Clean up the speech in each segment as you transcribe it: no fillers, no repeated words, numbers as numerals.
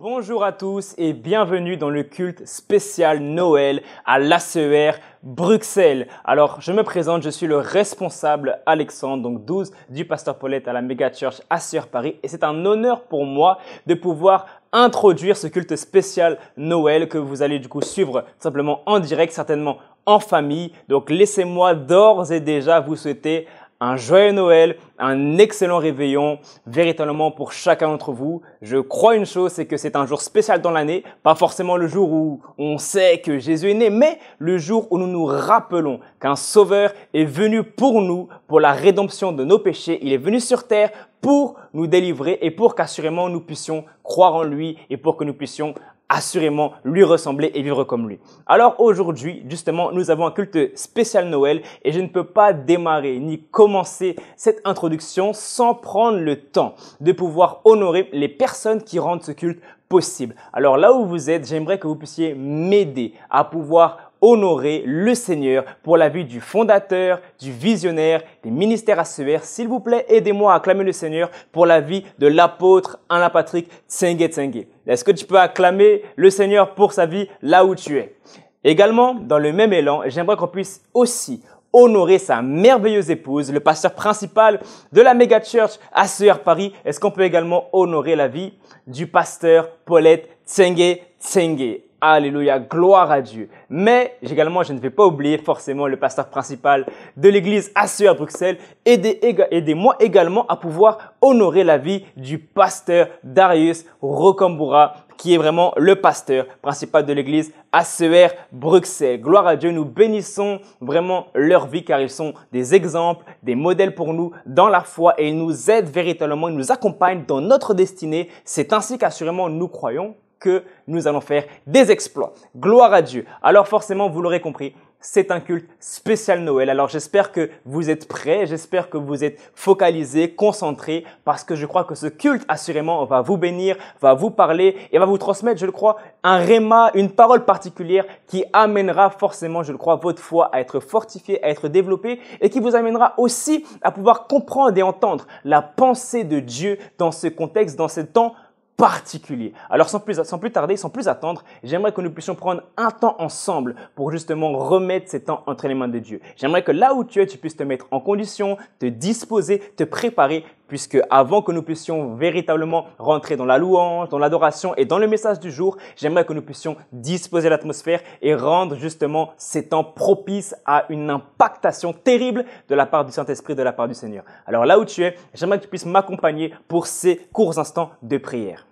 Bonjour à tous et bienvenue dans le culte spécial Noël à l'ACER Bruxelles. Alors, je me présente, je suis le responsable Alexandre, donc 12 du Pasteur Paulette à la Mega Church ACER Paris. Et c'est un honneur pour moi de pouvoir introduire ce culte spécial Noël que vous allez du coup suivre simplement en direct, certainement en famille. Donc, laissez-moi d'ores et déjà vous souhaiter un joyeux Noël, un excellent réveillon, véritablement pour chacun d'entre vous. Je crois une chose, c'est que c'est un jour spécial dans l'année, pas forcément le jour où on sait que Jésus est né, mais le jour où nous nous rappelons qu'un Sauveur est venu pour nous, pour la rédemption de nos péchés. Il est venu sur terre pour nous délivrer et pour qu'assurément nous puissions croire en lui et pour que nous puissions assurément lui ressembler et vivre comme lui. Alors aujourd'hui, justement, nous avons un culte spécial Noël et je ne peux pas démarrer ni commencer cette introduction sans prendre le temps de pouvoir honorer les personnes qui rendent ce culte possible. Alors là où vous êtes, j'aimerais que vous puissiez m'aider à pouvoir honorer le Seigneur pour la vie du fondateur, du visionnaire, des ministères ACER. S'il vous plaît, aidez-moi à acclamer le Seigneur pour la vie de l'apôtre Alain Patrick Tsenge Tsenge. Est-ce que tu peux acclamer le Seigneur pour sa vie là où tu es? Également, dans le même élan, j'aimerais qu'on puisse aussi honorer sa merveilleuse épouse, le pasteur principal de la Mega Church ACER Paris. Est-ce qu'on peut également honorer la vie du pasteur Paulette Tsenge Tsenge? Alléluia, gloire à Dieu. Mais également, je ne vais pas oublier forcément le pasteur principal de l'église ACER Bruxelles. Aidez-moi également à pouvoir honorer la vie du pasteur Darius Rocambura, qui est vraiment le pasteur principal de l'église ACER Bruxelles. Gloire à Dieu, nous bénissons vraiment leur vie car ils sont des exemples, des modèles pour nous dans la foi et ils nous aident véritablement, ils nous accompagnent dans notre destinée. C'est ainsi qu'assurément nous croyons que nous allons faire des exploits. Gloire à Dieu. Alors forcément, vous l'aurez compris, c'est un culte spécial Noël. Alors j'espère que vous êtes prêts, j'espère que vous êtes focalisés, concentrés, parce que je crois que ce culte assurément va vous bénir, va vous parler et va vous transmettre, je le crois, un réma, une parole particulière qui amènera forcément, je le crois, votre foi à être fortifiée, à être développée et qui vous amènera aussi à pouvoir comprendre et entendre la pensée de Dieu dans ce contexte, dans ce temps particulier. Alors sans plus tarder, sans plus attendre, j'aimerais que nous puissions prendre un temps ensemble pour justement remettre ces temps entre les mains de Dieu. J'aimerais que là où tu es, tu puisses te mettre en condition, te disposer, te préparer, puisque avant que nous puissions véritablement rentrer dans la louange, dans l'adoration et dans le message du jour, j'aimerais que nous puissions disposer l'atmosphère et rendre justement ces temps propices à une impactation terrible de la part du Saint-Esprit, de la part du Seigneur. Alors là où tu es, j'aimerais que tu puisses m'accompagner pour ces courts instants de prière.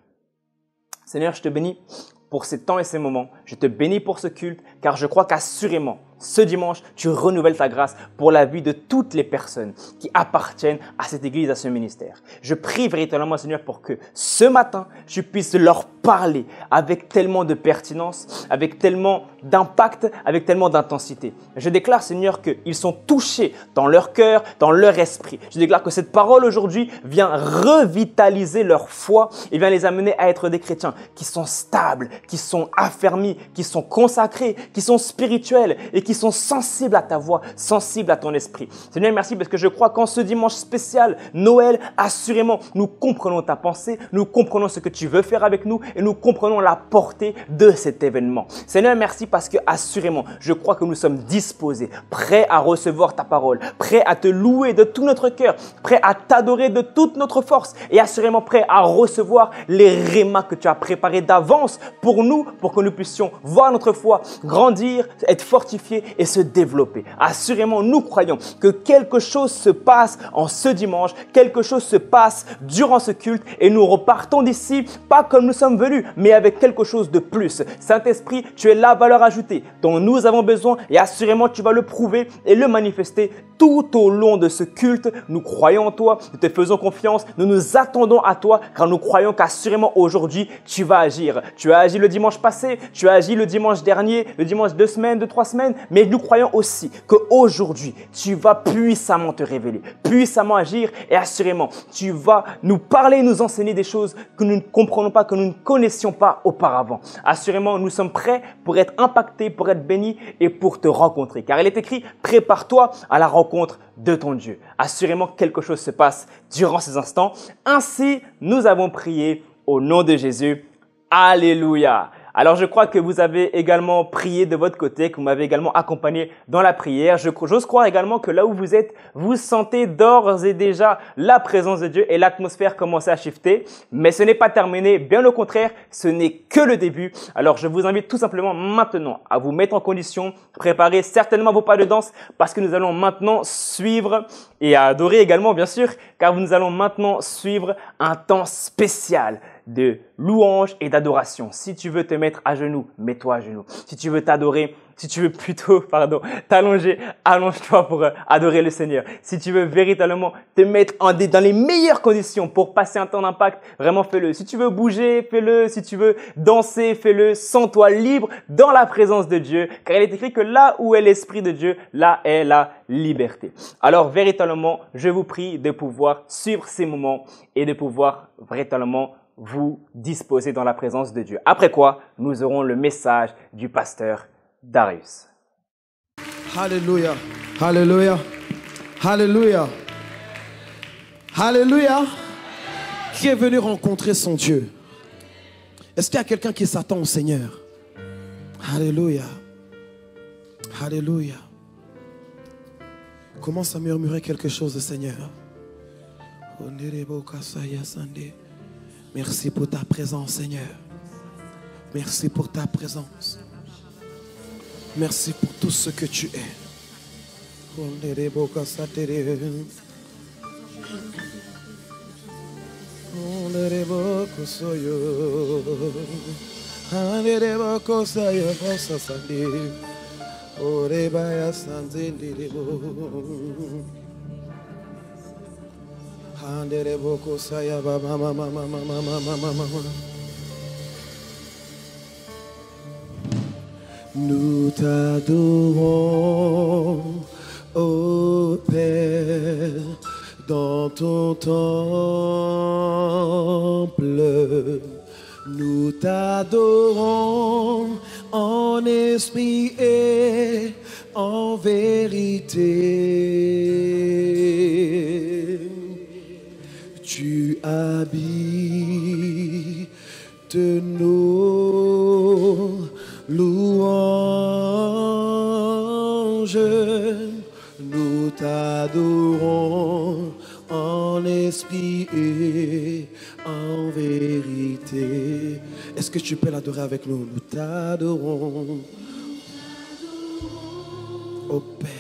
Seigneur, je te bénis pour ces temps et ces moments. Je te bénis pour ce culte, car je crois qu'assurément, ce dimanche, tu renouvelles ta grâce pour la vie de toutes les personnes qui appartiennent à cette église, à ce ministère. Je prie véritablement, Seigneur, pour que ce matin, je puisse leur parler avec tellement de pertinence, avec tellement d'impact, avec tellement d'intensité. Je déclare, Seigneur, qu'ils sont touchés dans leur cœur, dans leur esprit. Je déclare que cette parole aujourd'hui vient revitaliser leur foi et vient les amener à être des chrétiens qui sont stables, qui sont affermis, qui sont consacrés, qui sont spirituels et qui sont sensibles à ta voix, sensibles à ton esprit. Seigneur, merci parce que je crois qu'en ce dimanche spécial, Noël, assurément, nous comprenons ta pensée, nous comprenons ce que tu veux faire avec nous et nous comprenons la portée de cet événement. Seigneur, merci parce que assurément, je crois que nous sommes disposés, prêts à recevoir ta parole, prêts à te louer de tout notre cœur, prêts à t'adorer de toute notre force et assurément prêts à recevoir les rémas que tu as préparés d'avance pour nous, pour que nous puissions voir notre foi grandir, être fortifiés et se développer. Assurément, nous croyons que quelque chose se passe en ce dimanche, quelque chose se passe durant ce culte et nous repartons d'ici, pas comme nous sommes venus, mais avec quelque chose de plus. Saint-Esprit, tu es la valeur ajoutée dont nous avons besoin et assurément, tu vas le prouver et le manifester tout au long de ce culte. Nous croyons en toi, nous te faisons confiance, nous nous attendons à toi car nous croyons qu'assurément aujourd'hui, tu vas agir. Tu as agi le dimanche passé, tu as agi le dimanche dernier, le dimanche 2 semaines, 2-3 semaines, mais nous croyons aussi qu'aujourd'hui, tu vas puissamment te révéler, puissamment agir et assurément, tu vas nous parler, nous enseigner des choses que nous ne comprenons pas, que nous ne connaissions pas auparavant. Assurément, nous sommes prêts pour être impactés, pour être bénis et pour te rencontrer. Car il est écrit, prépare-toi à la rencontre de ton Dieu. Assurément, quelque chose se passe durant ces instants. Ainsi, nous avons prié au nom de Jésus. Alléluia. Alors je crois que vous avez également prié de votre côté, que vous m'avez également accompagné dans la prière. J'ose croire également que là où vous êtes, vous sentez d'ores et déjà la présence de Dieu et l'atmosphère commence à shifter. Mais ce n'est pas terminé, bien au contraire, ce n'est que le début. Alors je vous invite tout simplement maintenant à vous mettre en condition, préparer certainement vos pas de danse parce que nous allons maintenant suivre et à adorer également bien sûr, car nous allons maintenant suivre un temps spécial de louange et d'adoration. Si tu veux te mettre à genoux, mets-toi à genoux. Si tu veux t'adorer, si tu veux plutôt, t'allonger, allonge-toi pour adorer le Seigneur. Si tu veux véritablement te mettre dans les meilleures conditions pour passer un temps d'impact, vraiment fais-le. Si tu veux bouger, fais-le. Si tu veux danser, fais-le. Sens-toi libre dans la présence de Dieu, car il est écrit que là où est l'Esprit de Dieu, là est la liberté. Alors véritablement, je vous prie de pouvoir suivre ces moments et de pouvoir véritablement vous disposer dans la présence de Dieu. Après quoi, nous aurons le message du pasteur Darius. Alléluia, alléluia, alléluia, alléluia. Qui est venu rencontrer son Dieu? Est-ce qu'il y a quelqu'un qui s'attend au Seigneur? Alléluia, alléluia. Commence à murmurer quelque chose au Seigneur. Merci pour ta présence, Seigneur. Merci pour ta présence. Merci pour tout ce que tu es. Nous t'adorons, ô Père, dans ton temple. Nous t'adorons en esprit et en vérité. Tu habites nos louanges. Nous t'adorons en esprit et en vérité. Est-ce que tu peux l'adorer avec nous? Nous t'adorons, ô Père.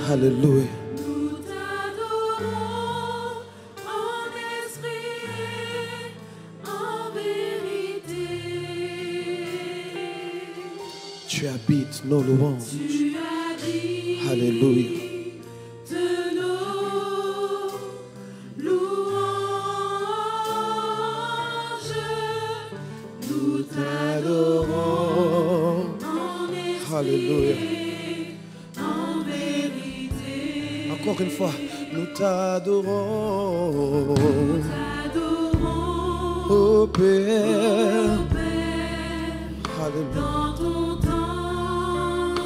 Alléluia. Nous t'adorons en esprit et en vérité. Tu habites nos louanges. Tu habites Alléluia. nos louanges. Nous t'adorons en esprit. Alléluia. Encore une fois, nous t'adorons, ô Père, Alléluia. dans ton temple.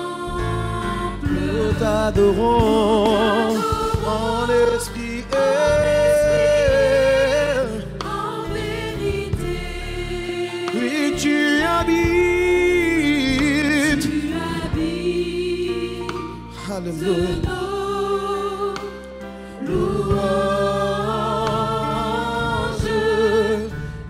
Nous t'adorons en esprit et En vérité, oui, tu habites, tu habites Alléluia. nos louanges.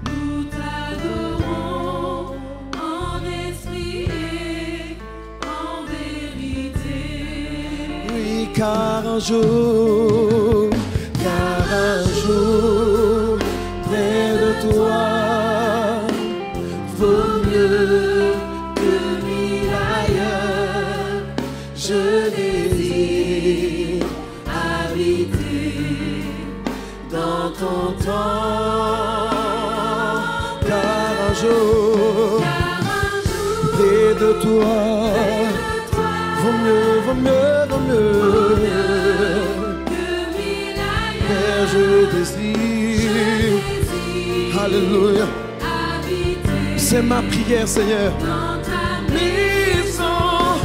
Nous t'adorons en esprit et en vérité. Oui, car un jour près de toi vaut mieux que mille ailleurs. Je désire habiter dans ton temple, car un jour près de toi vaut mieux, Père, je désire, alléluia, c'est ma prière, Seigneur, maison,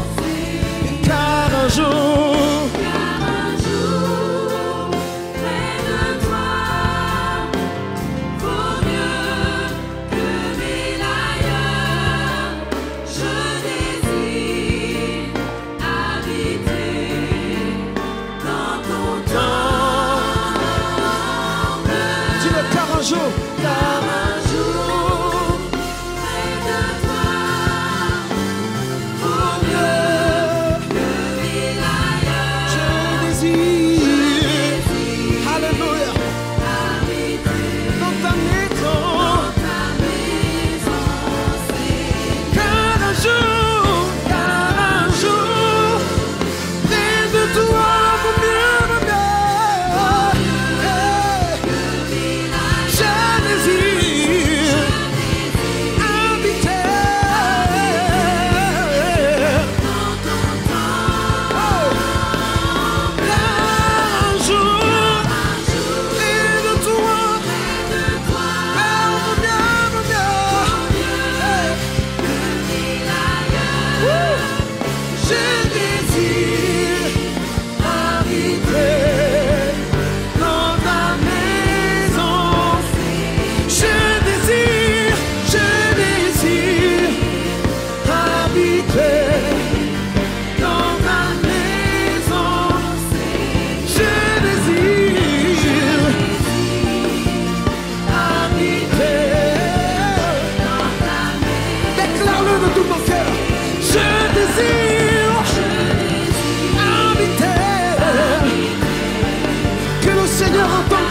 car un jour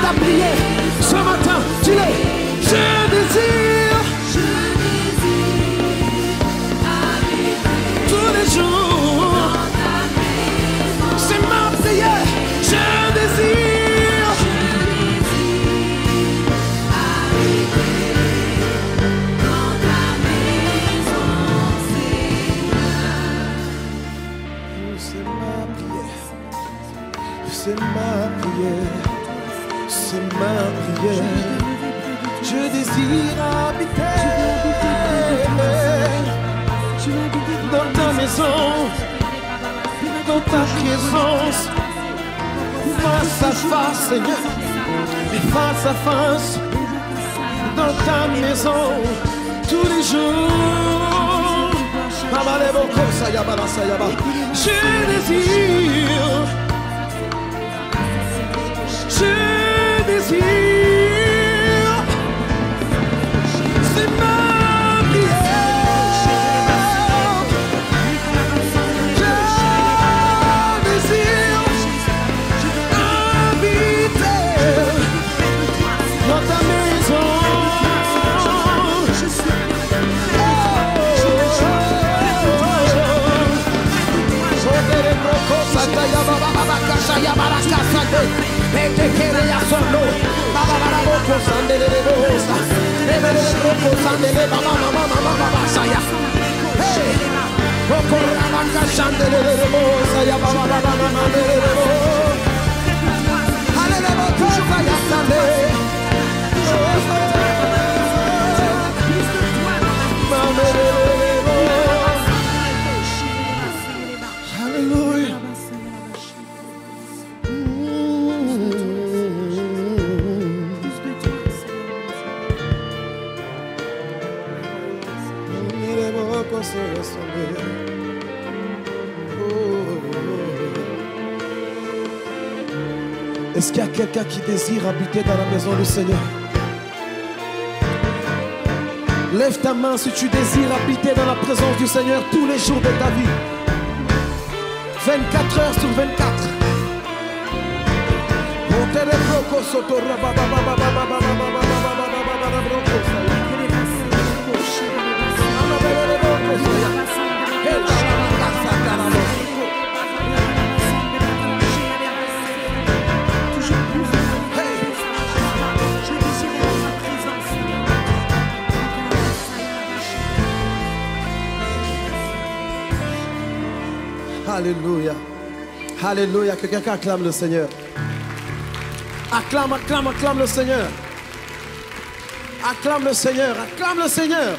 ta prière ce matin. Dis-le. Je désire tous les jours. C'est ma prière. Je désire c'est ma prière, c'est ma prière. Je désire habiter dans ta maison, dans ta présence, face à face, Seigneur, face à face, dans ta maison, tous les jours. Je désire. Je désire, c'est ma prière. Je désire habiter dans ta maison. Te quería solo, baba baba boko sandele de rosa, bebe boko sandele baba mama mama saya. Hey, boko rabanga sandele de rosa ya baba baba mama de rosa. Ale de boko saya sandele. Hallelujah. Est-ce qu'il y a quelqu'un qui désire habiter dans la maison du Seigneur? Lève ta main si tu désires habiter dans la présence du Seigneur tous les jours de ta vie. 24 heures sur 24. Alléluia. Alléluia. Que quelqu'un acclame le Seigneur. Acclame, acclame, acclame le Seigneur. Acclame le Seigneur. Acclame le Seigneur.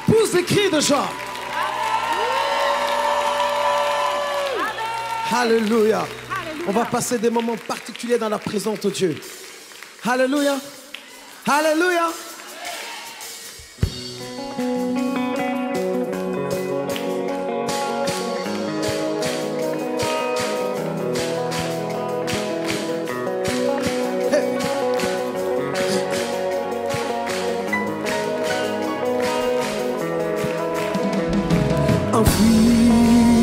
Pousse des cris de joie. Alléluia. On va passer des moments particuliers dans la présence de Dieu. Alléluia. Alléluia.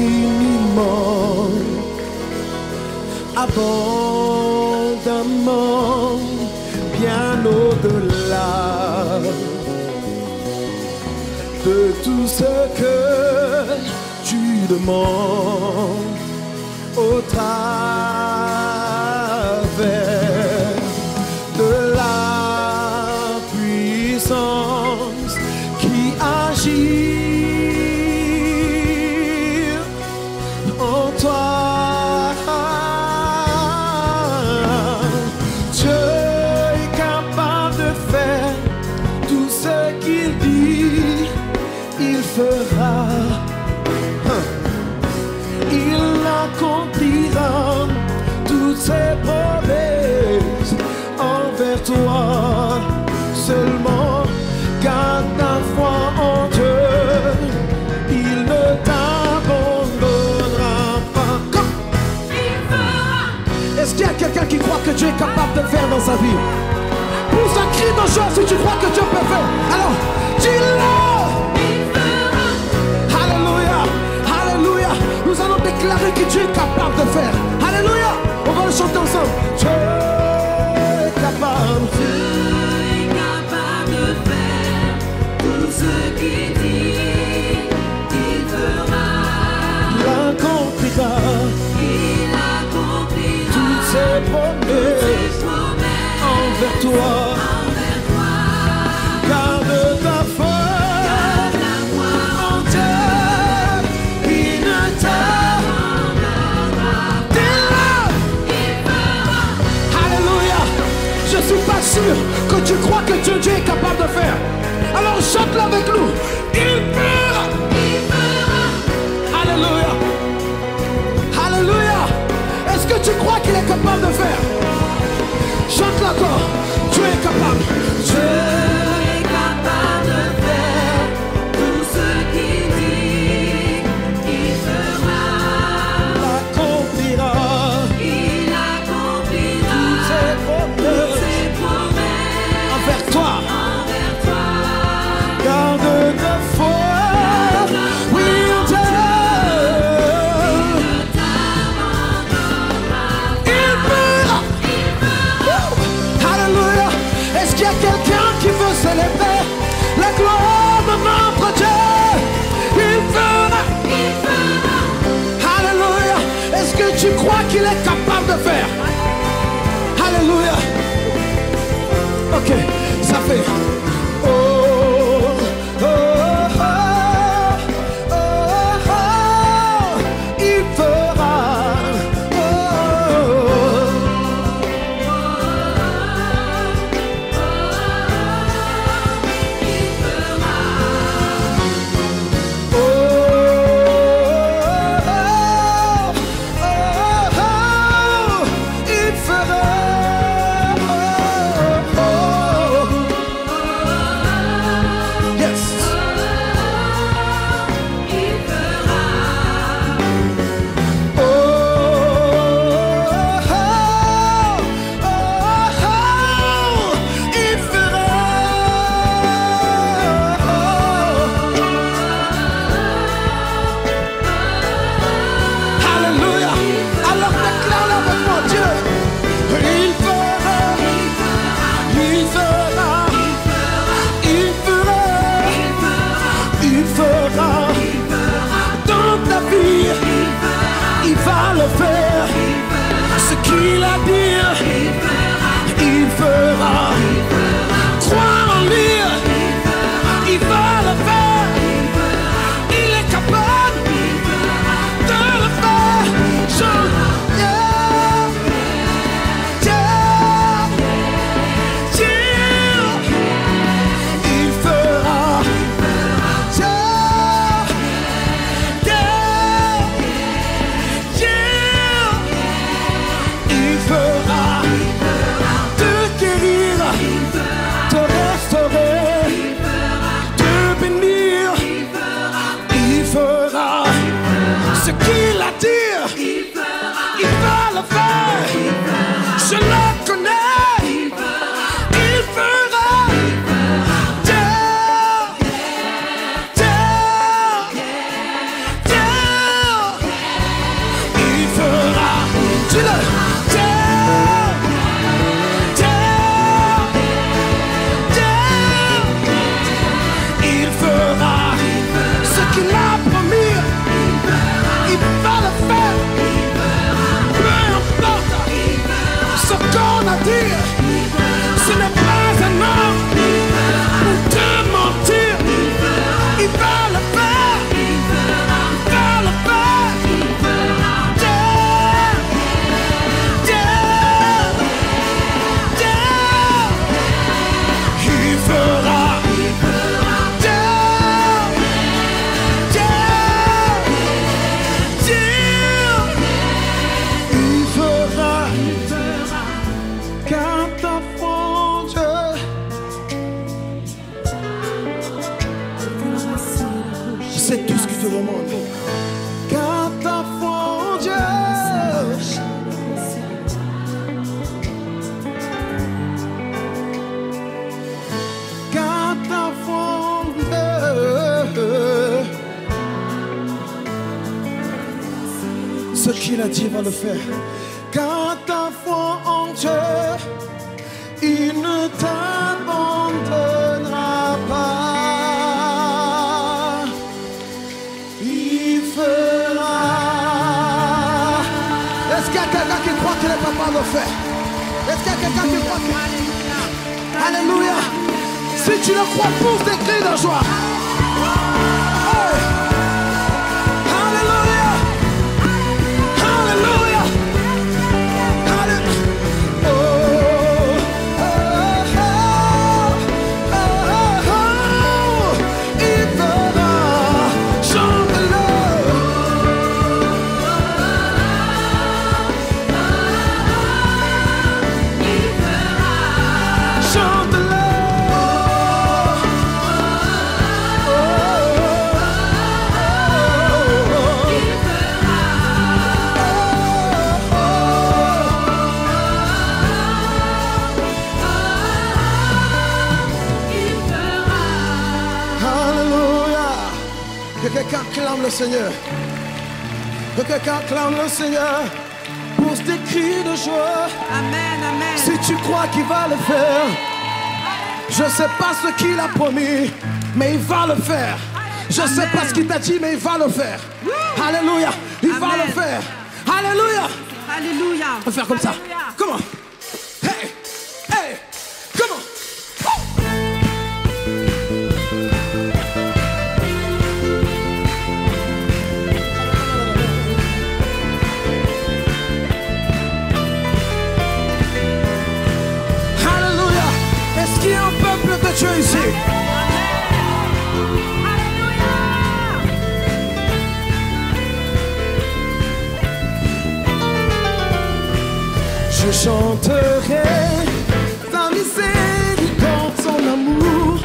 Infiniment, abondamment, bien au-delà de tout ce que tu demandes au travers de la puissance qui agit en toi. Dieu est capable de faire tout ce qu'il dit, il fera. Il accomplira toutes ses promesses envers toi. Seulement garde ta foi en Dieu, il ne t'abandonnera pas. Est-ce qu'il y a quelqu'un qui croit que Dieu est capable de faire dans sa vie? Pousse un cri de joie si tu crois que Dieu peut faire. Alors, dis-le! Alléluia, alléluia. Nous allons déclarer que Dieu est capable de faire. Alléluia. On va le chanter ensemble. Dieu est capable. Dieu est capable de faire tout ce qu'il dit, il fera. Il accomplira Il accomplira toutes ses promesses ses promesses envers toi. envers toi. Garde ta foi Garde la foi en Dieu. Il ne t'abandonnera. Dis-le. il fera. Alléluia. Je ne suis pas sûr que tu crois que Dieu est capable de faire. Alors chante-le avec nous. Il fera. Il fera. Alléluia. Alléluia. Est-ce que tu crois qu'il est capable de faire? Chante-le encore. Dieu est capable. Dieu est capable de faire tout ce qu'il dit, il fera. Accomplira Il accomplira ses promesses ses promesses envers toi. envers toi. Garde ta foi. Oui, en Dieu. Il fera. Alléluia. Est-ce qu'il y a quelqu'un qui veut célébrer la gloire de notre Dieu? Il fera. Alléluia. Est-ce que tu crois qu'il est capable de faire? Alléluia. Ok, ça fait. Oh, oh, oh, oh, oh, il fera. Oh, il fera. Yes. Oh, il fera. Alléluia. Alors déclare avec moi, Dieu. Il fera. Il fera. Il fera. Il fera. Dans ta vie, il va le faire. Ce qu'il a dit, il fera. Crois en lui, il va le faire. Il est capable de le faire. Il fera. Il fera te guérir, te restaurer, te bénir. Il fera ce qu'il a dit. Il va le faire. Je le connais. Il fera. Il fera. Dis-le. Il fera ce qu'il a promis. Il va le faire. Peu importe ce qu'on a dit. Ce n'est pas un homme pour te mentir. Il va le faire. Il va le faire. Il fera. Il fera. Car ta foi en Dieu. C'est tout ce que je te demande. Car ta foi en Dieu. Car ta foi en Dieu. Ce qu'il a dit va le faire. Garde ta foi en Dieu, il ne t'abandonnera pas. Il fera. Est-ce qu'il y a quelqu'un qui croit que le papa le fait? Est-ce qu'il y a quelqu'un qui croit que... Alléluia. Si tu le crois, pousse des cris de joie. Hey. Alléluia. Alléluia. Alléluia. Oh, oh, oh, oh, oh. Il fera. Chante-le. Chante-le. Alléluia. Que quelqu'un clame le Seigneur. Que quelqu'un clame le Seigneur. Pousse des cris de joie. Amen, amen. Si tu crois qu'il va le faire, je sais pas ce qu'il a promis, mais il va le faire. Je sais pas ce qu'il t'a dit, mais il va le faire. Alléluia. Il va Amen. le faire. Alléluia. Alléluia. On va faire comme ça. Alléluia. Comment? Hey, hey, comment? Alléluia. Est-ce qu'il y a un peuple de Dieu ici? Je chanterai ta miséricorde, son amour,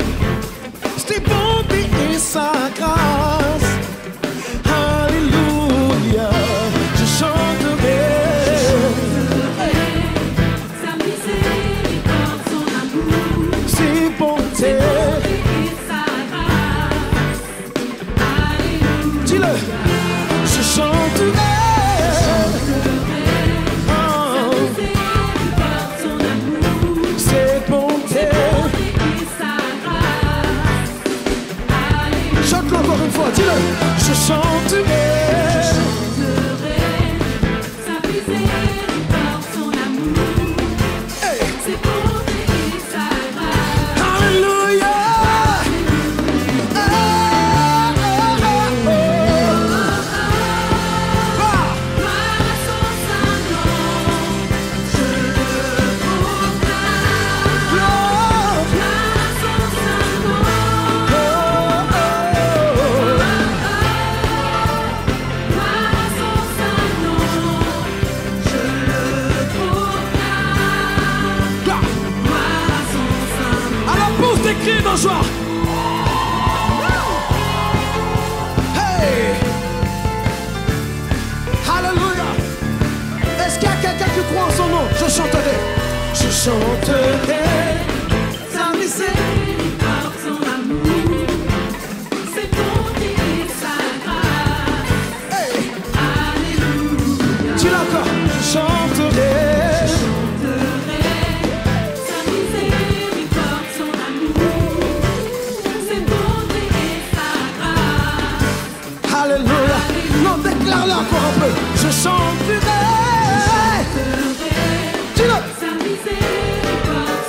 ses bontés et sa grâce. Alléluia. Je chanterai. Sa miséricorde, son amour, Ses bontés. et sa grâce. Alléluia. Dis-le. Je chanterai. Miséricorde, son amour, Ses bontés. et sa grâce. Alléluia. Chante-le encore une fois. Dis-le. Je chanterai. Sa miséricorde, son amour, Hey. ses bontés et sa grâce. Alléluia. Ah, ah, ah, oh. Ah. Gloire à son saint nom, je le proclame. Gloire. Gloire à son saint nom, Oh, oh, gloire à son saint nom, je le proclame. oh. Gloire. Gloire à son saint nom. Alors pousse des cris de joie. Hey. Alléluia. Est-ce qu'il y a quelqu'un qui croit en son nom? Je chanterai. Je chanterai. Sa miséricorde, son amour, ses bontés et sa grâce. Hey. Alléluia. Dis-le encore. Je chanterai. Sa miséricorde, son amour, ses bontés et sa grâce. Alléluia. Non, déclare-le encore un peu. Je chanterai. Dis-le. Sa miséricorde,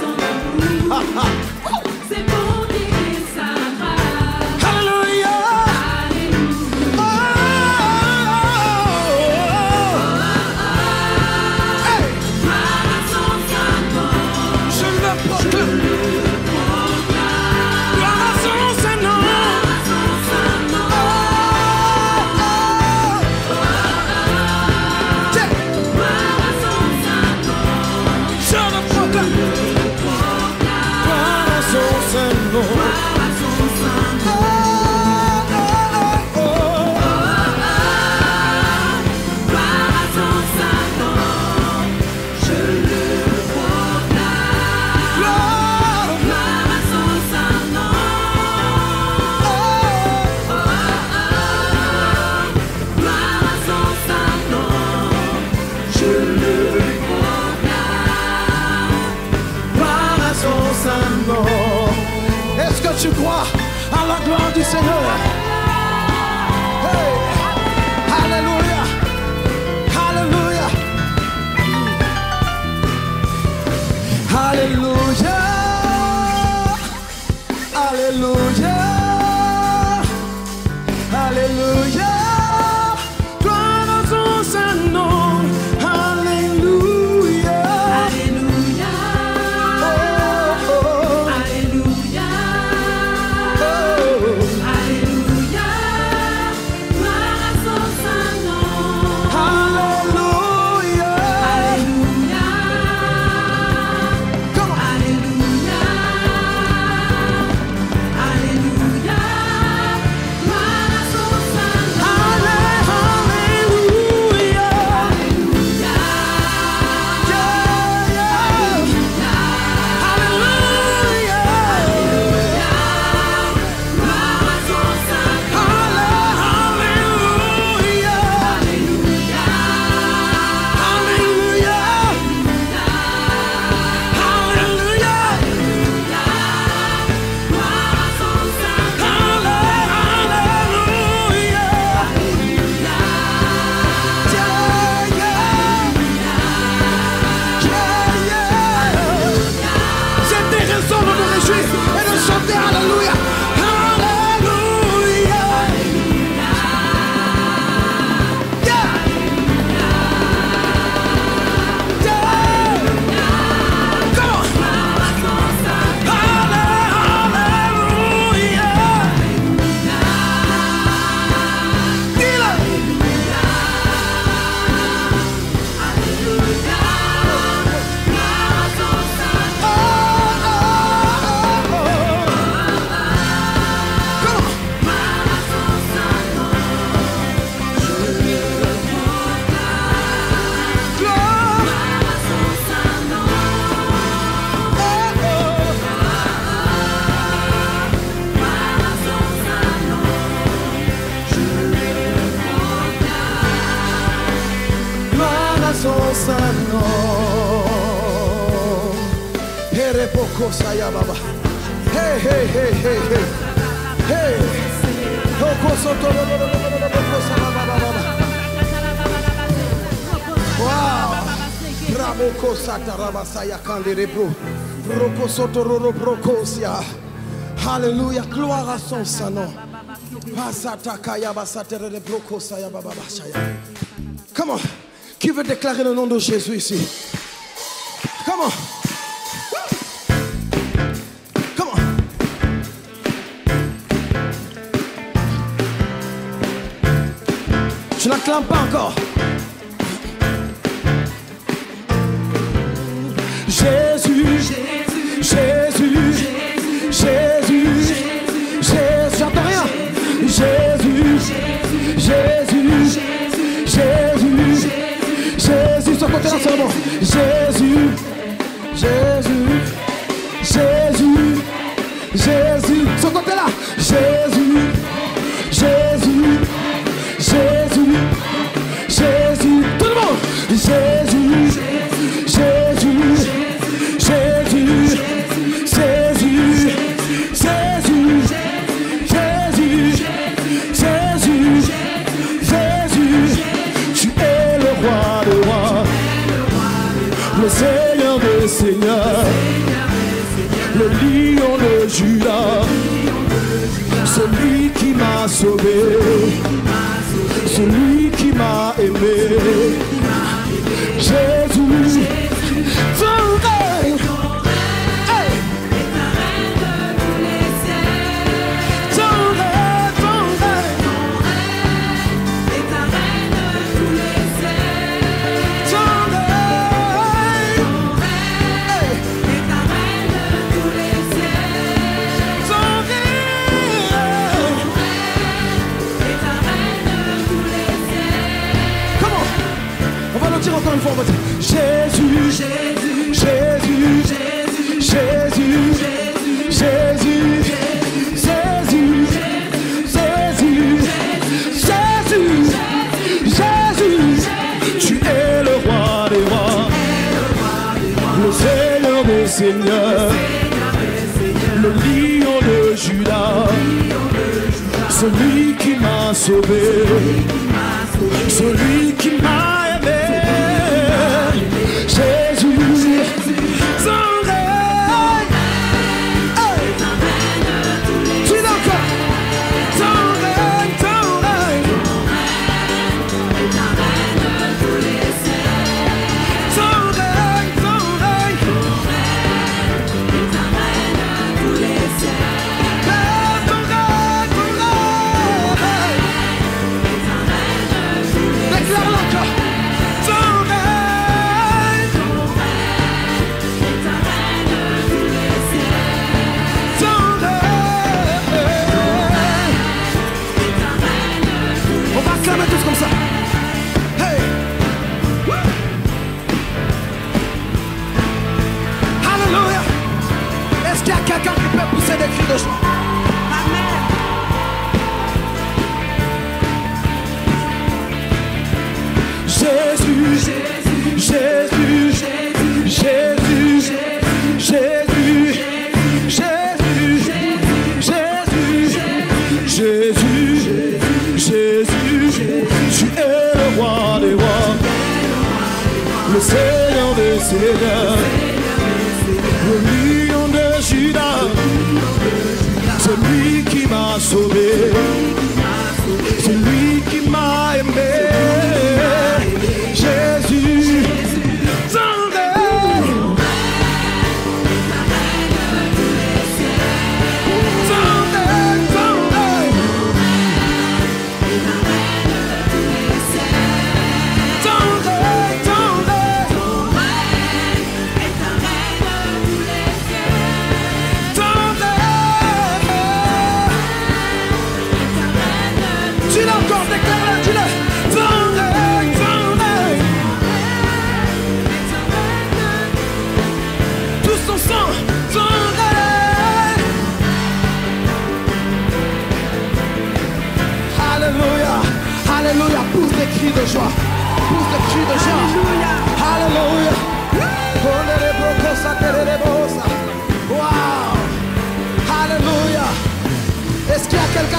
son saint nom. Herepoko saya baba. Hey, hey, hey, hey, hey. Hey. Hoko soto boko sama baba baba. Wow. Raboko sata rabasaya kanderebro. Roko soto roro prokosia. Alléluia, gloire à son saint nom. Come on. Qui veut déclarer le nom de Jésus ici? Come on. Come on. Tu n'acclames pas encore. Jésus, Jésus, Jésus, Jésus, j'entends rien. Jésus, Jésus, Jésus, Jésus, sur côté là seulement. Jésus, Jésus, Jésus, Jésus, sur côté là. Jésus, Jésus, Jésus, Jésus, tout le monde. Jésus, Jésus, Jésus, Jésus, Jésus, Jésus, Jésus, Jésus, tu es le roi des rois, le Seigneur des seigneurs, le lion de Juda, celui qui m'a sauvé, celui qui m'a aimé. Jésus, ton règne, encore une fois, on va dire Jésus, Jésus, Jésus, Jésus, Jésus, Jésus, Jésus, Jésus, tu es le roi des rois, le Seigneur des seigneurs, le lion de Juda, celui qui m'a sauvé, celui qui m'a Jésus, son règne, tu es encore, ton règne, ton règne, ton règne, ton règne, déclare encore. Tous comme ça. Hey. Alléluia. Est-ce qu'il y a quelqu'un qui peut pousser des cris de joie? Amen. Jésus, Jésus, Jésus, Jésus, Jésus, Jésus, Jésus, Jésus, tu es le roi des rois, le Seigneur des seigneurs, le lion de Juda, celui qui m'a sauvé, celui qui m'a aimé. Jésus, ton règne,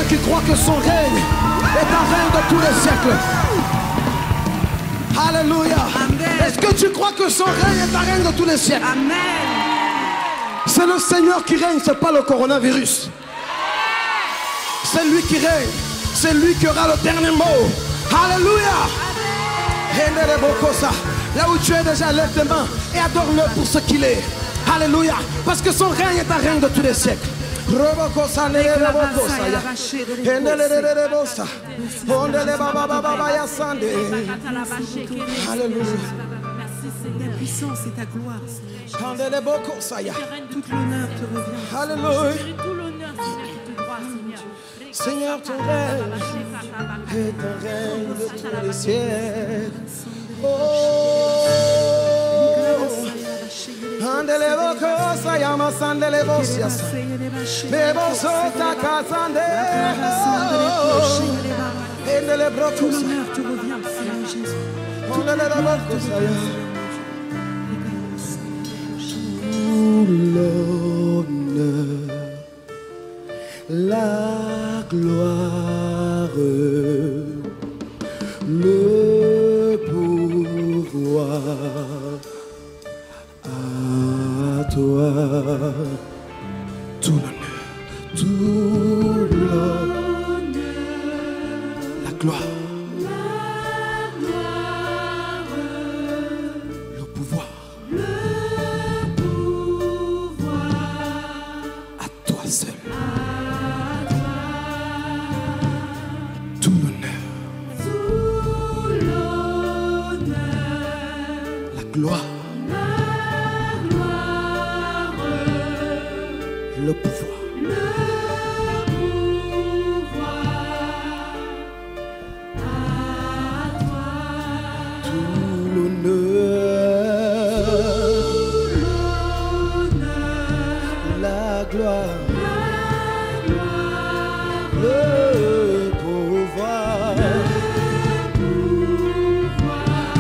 qui croit que son règne est un règne de tous les siècles? Alléluia. Est-ce que tu crois que son règne est un règne de tous les siècles? Amen. C'est le Seigneur qui règne, c'est pas le coronavirus. C'est lui qui règne. C'est lui qui aura le dernier mot. Alléluia. Là où tu es déjà, lève tes mains et adore-le pour ce qu'il est. Alléluia. Parce que son règne est un règne de tous les siècles. Alléluia. Ta puissance et ta gloire, Seigneur. Toute l'honneur te revient. Alléluia. Tout l'honneur, Seigneur, qui te doit, Seigneur. Seigneur, ton règne est un règne de tous les siècles. Oh, andele boko sayama sandele bosias. Mebo sota kasande. Endele broko. Tout l'honneur te revient, Seigneur Jésus. Ondele boko sayama. L'honneur, la gloire, le pouvoir à toi. Tout l'honneur, la gloire, le pouvoir. Seul. Tout l'honneur, la gloire, le pouvoir, tout l'honneur, la gloire. Le pouvoir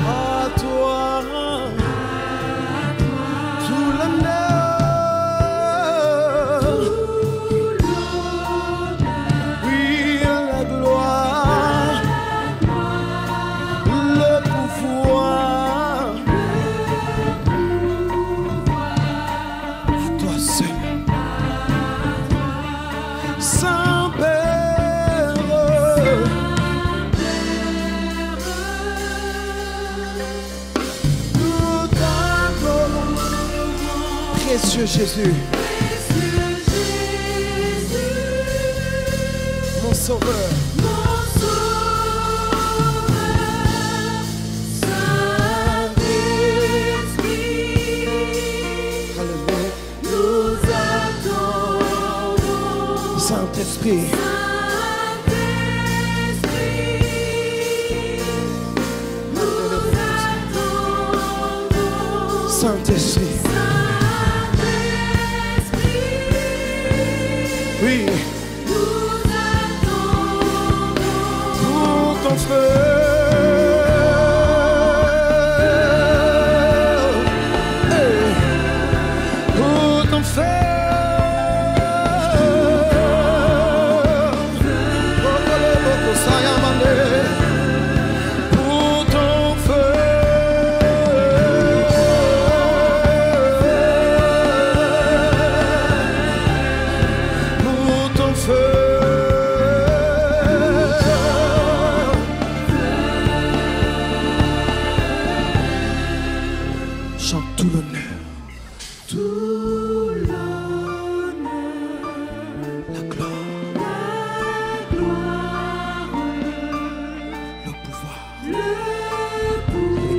à toi, tout l'honneur, oui, la gloire, le pouvoir à toi seul, Saint-Père. Précieux Jésus, mon sauveur, Alléluia. Saint-Esprit, Saint-Esprit, oui, pour ton feu, pour ton feu, pour ton feu. Chante tout l'honneur, la gloire, le pouvoir,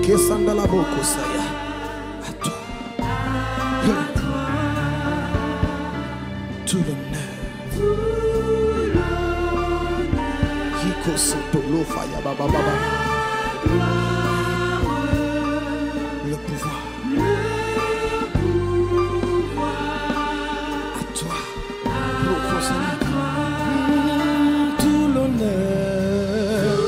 que sanda la boko saya, à toi, tout l'honneur, Hiko Sotolo Faya Baba Baba, le pouvoir. Tout l'honneur,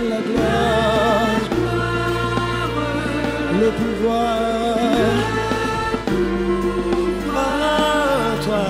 la gloire, le pouvoir à toi.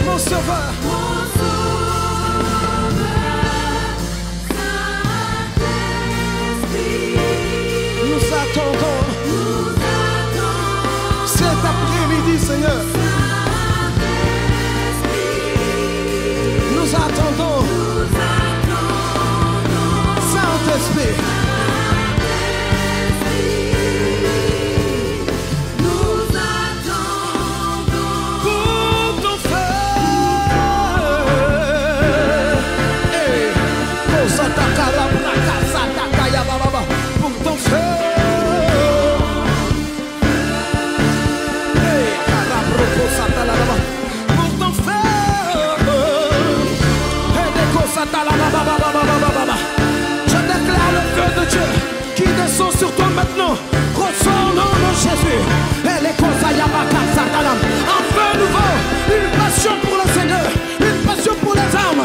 Mon sauveur, nous attendons cet après-midi, Seigneur. Nous attendons Saint-Esprit. Pour ton feu, pour ton feu, je déclare le feu de Dieu qui descend sur toi maintenant. Reçois au nom de Jésus. Un feu nouveau, une passion pour le Seigneur, une passion pour les âmes.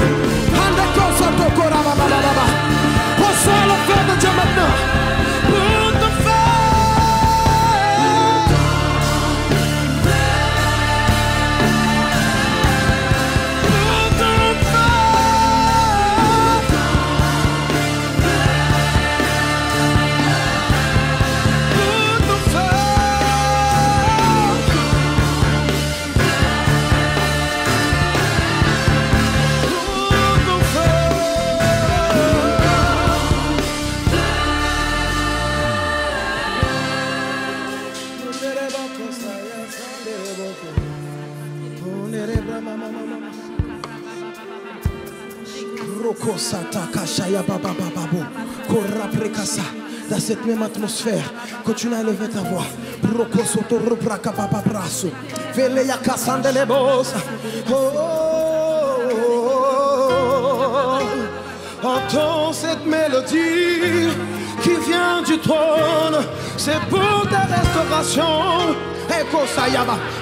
Reçois le feu de Dieu maintenant. Pour ton feu. Dans cette même atmosphère, continue à lever ta voix. Entends cette mélodie qui vient du trône. C'est pour ta restauration.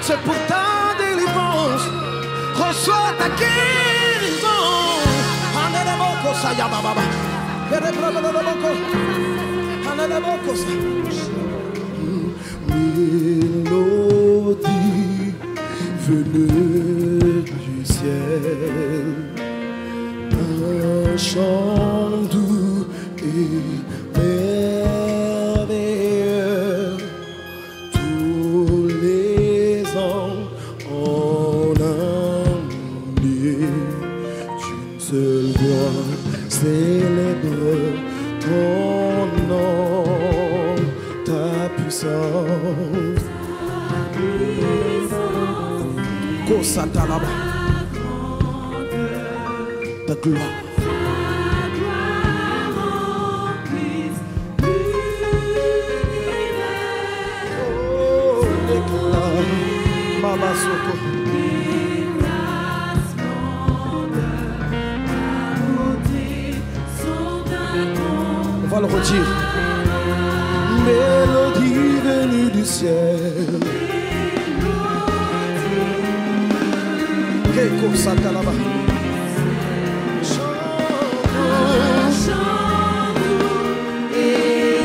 C'est pour ta délivrance. Reçois ta guérison. Mélodie venue du ciel, un chant doux et merveilleux. Tous les ans en un lieu d'une seule voix célèbre ton nom, ta puissance. Kosatalaba, ta gloire. Oh, déclare, Mama Soko. On va le redire. Mélodie venue du ciel. Keko Satalaba. Hey!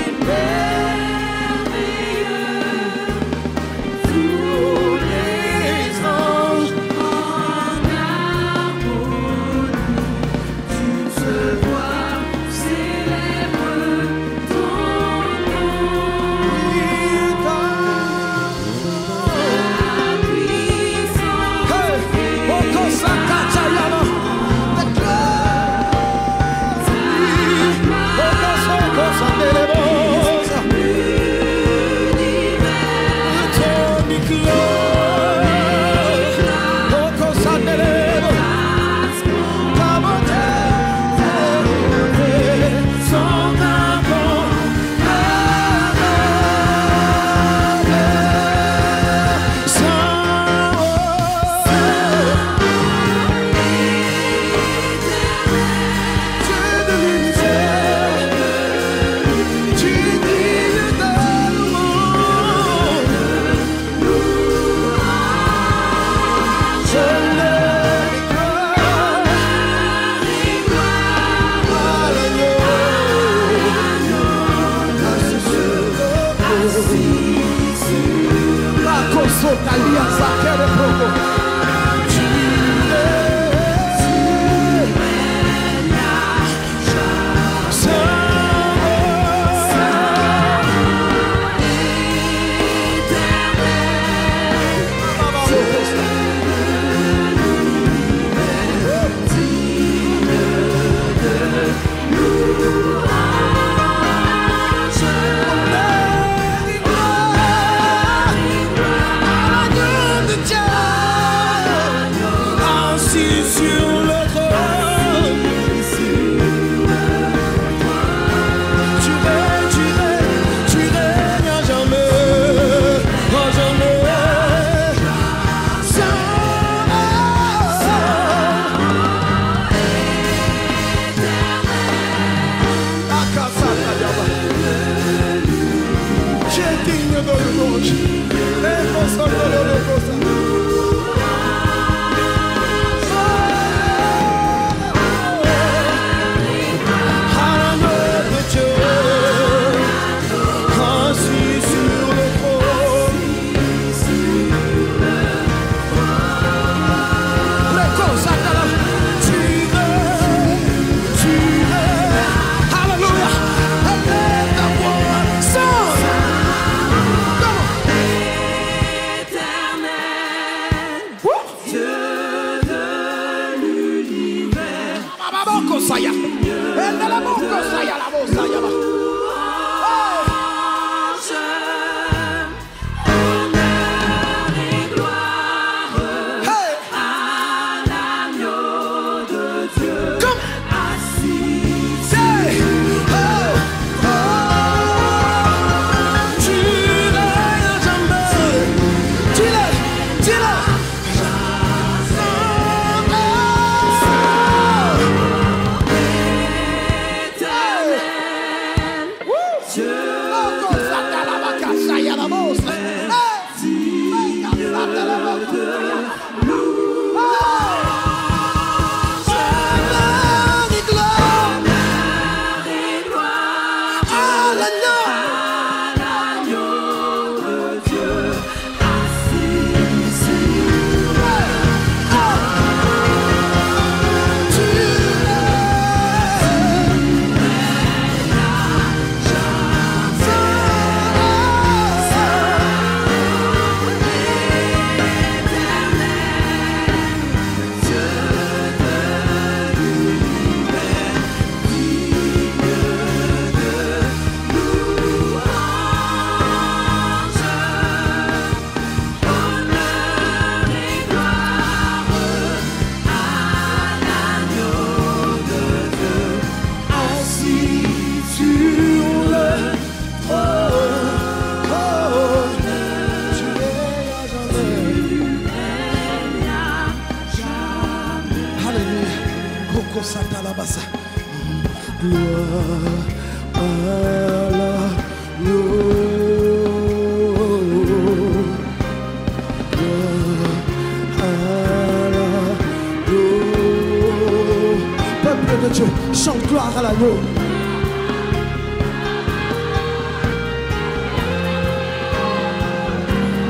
Chante gloire à l'agneau.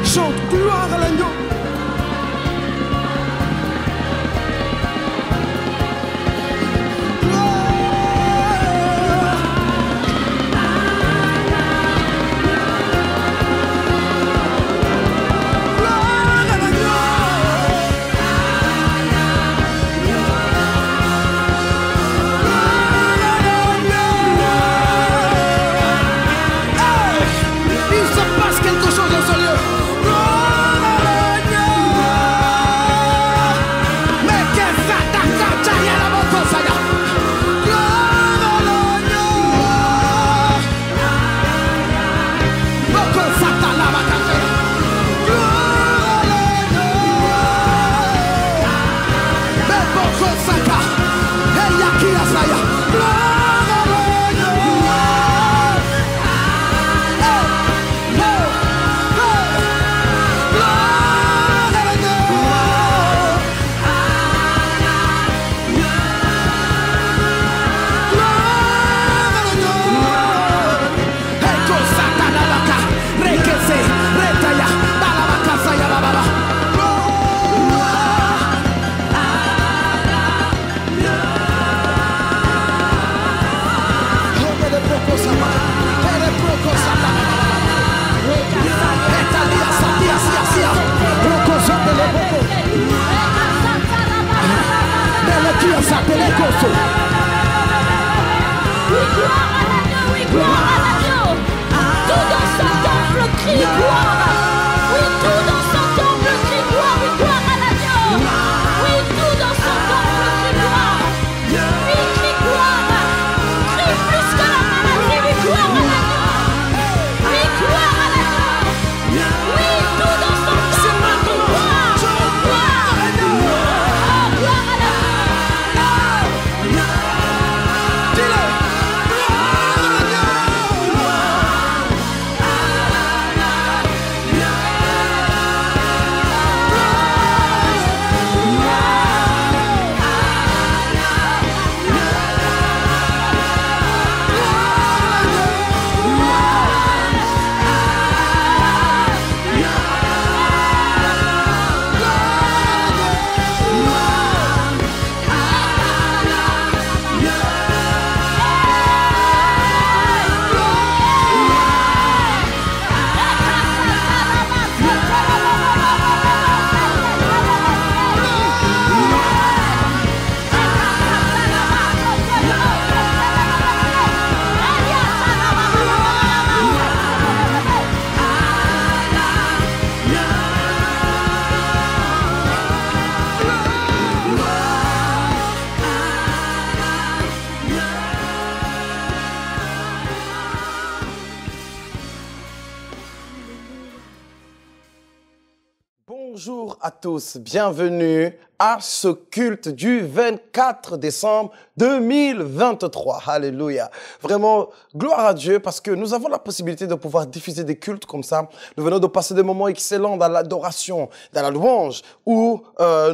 Chante gloire à l'agneau. Quelque chose dans ce lieu. Bonjour à tous, bienvenue à ce culte du 24 décembre 2023. Alléluia. Vraiment, gloire à Dieu parce que nous avons la possibilité de pouvoir diffuser des cultes comme ça. Nous venons de passer des moments excellents dans l'adoration, dans la louange, où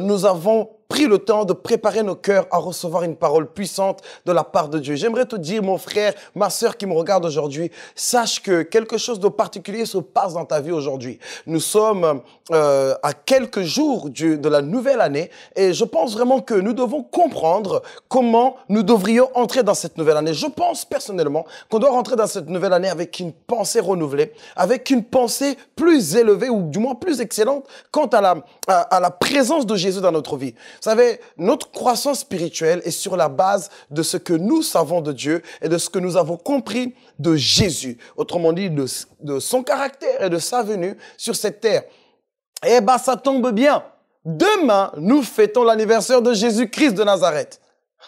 nous avons pris le temps de préparer nos cœurs à recevoir une parole puissante de la part de Dieu. J'aimerais te dire, mon frère, ma sœur qui me regarde aujourd'hui, sache que quelque chose de particulier se passe dans ta vie aujourd'hui. Nous sommes à quelques jours de la nouvelle année et je pense vraiment que nous devons comprendre comment nous devrions entrer dans cette nouvelle année. Je pense personnellement qu'on doit rentrer dans cette nouvelle année avec une pensée renouvelée, avec une pensée plus élevée ou du moins plus excellente quant à la présence de Jésus dans notre vie. Vous savez, notre croissance spirituelle est sur la base de ce que nous savons de Dieu et de ce que nous avons compris de Jésus. Autrement dit, de son caractère et de sa venue sur cette terre. Eh ben, ça tombe bien. Demain, nous fêtons l'anniversaire de Jésus-Christ de Nazareth.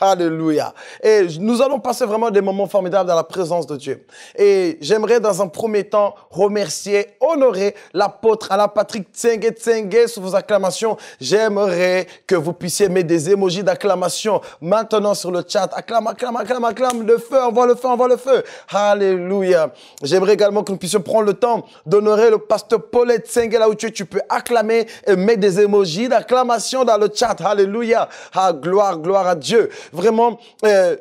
Alléluia. Et nous allons passer vraiment des moments formidables dans la présence de Dieu. Et j'aimerais dans un premier temps remercier, honorer l'apôtre Alain Patrick Tsenge sous vos acclamations. J'aimerais que vous puissiez mettre des émojis d'acclamation maintenant sur le chat. Acclame, acclame, acclame, acclame. Le feu, envoie le feu, envoie le feu. Alléluia. J'aimerais également que nous puissions prendre le temps d'honorer le pasteur Paulette Tsenge là où tu peux acclamer et mettre des émojis d'acclamation dans le chat. Alléluia. Ah, gloire, gloire à Dieu. Vraiment,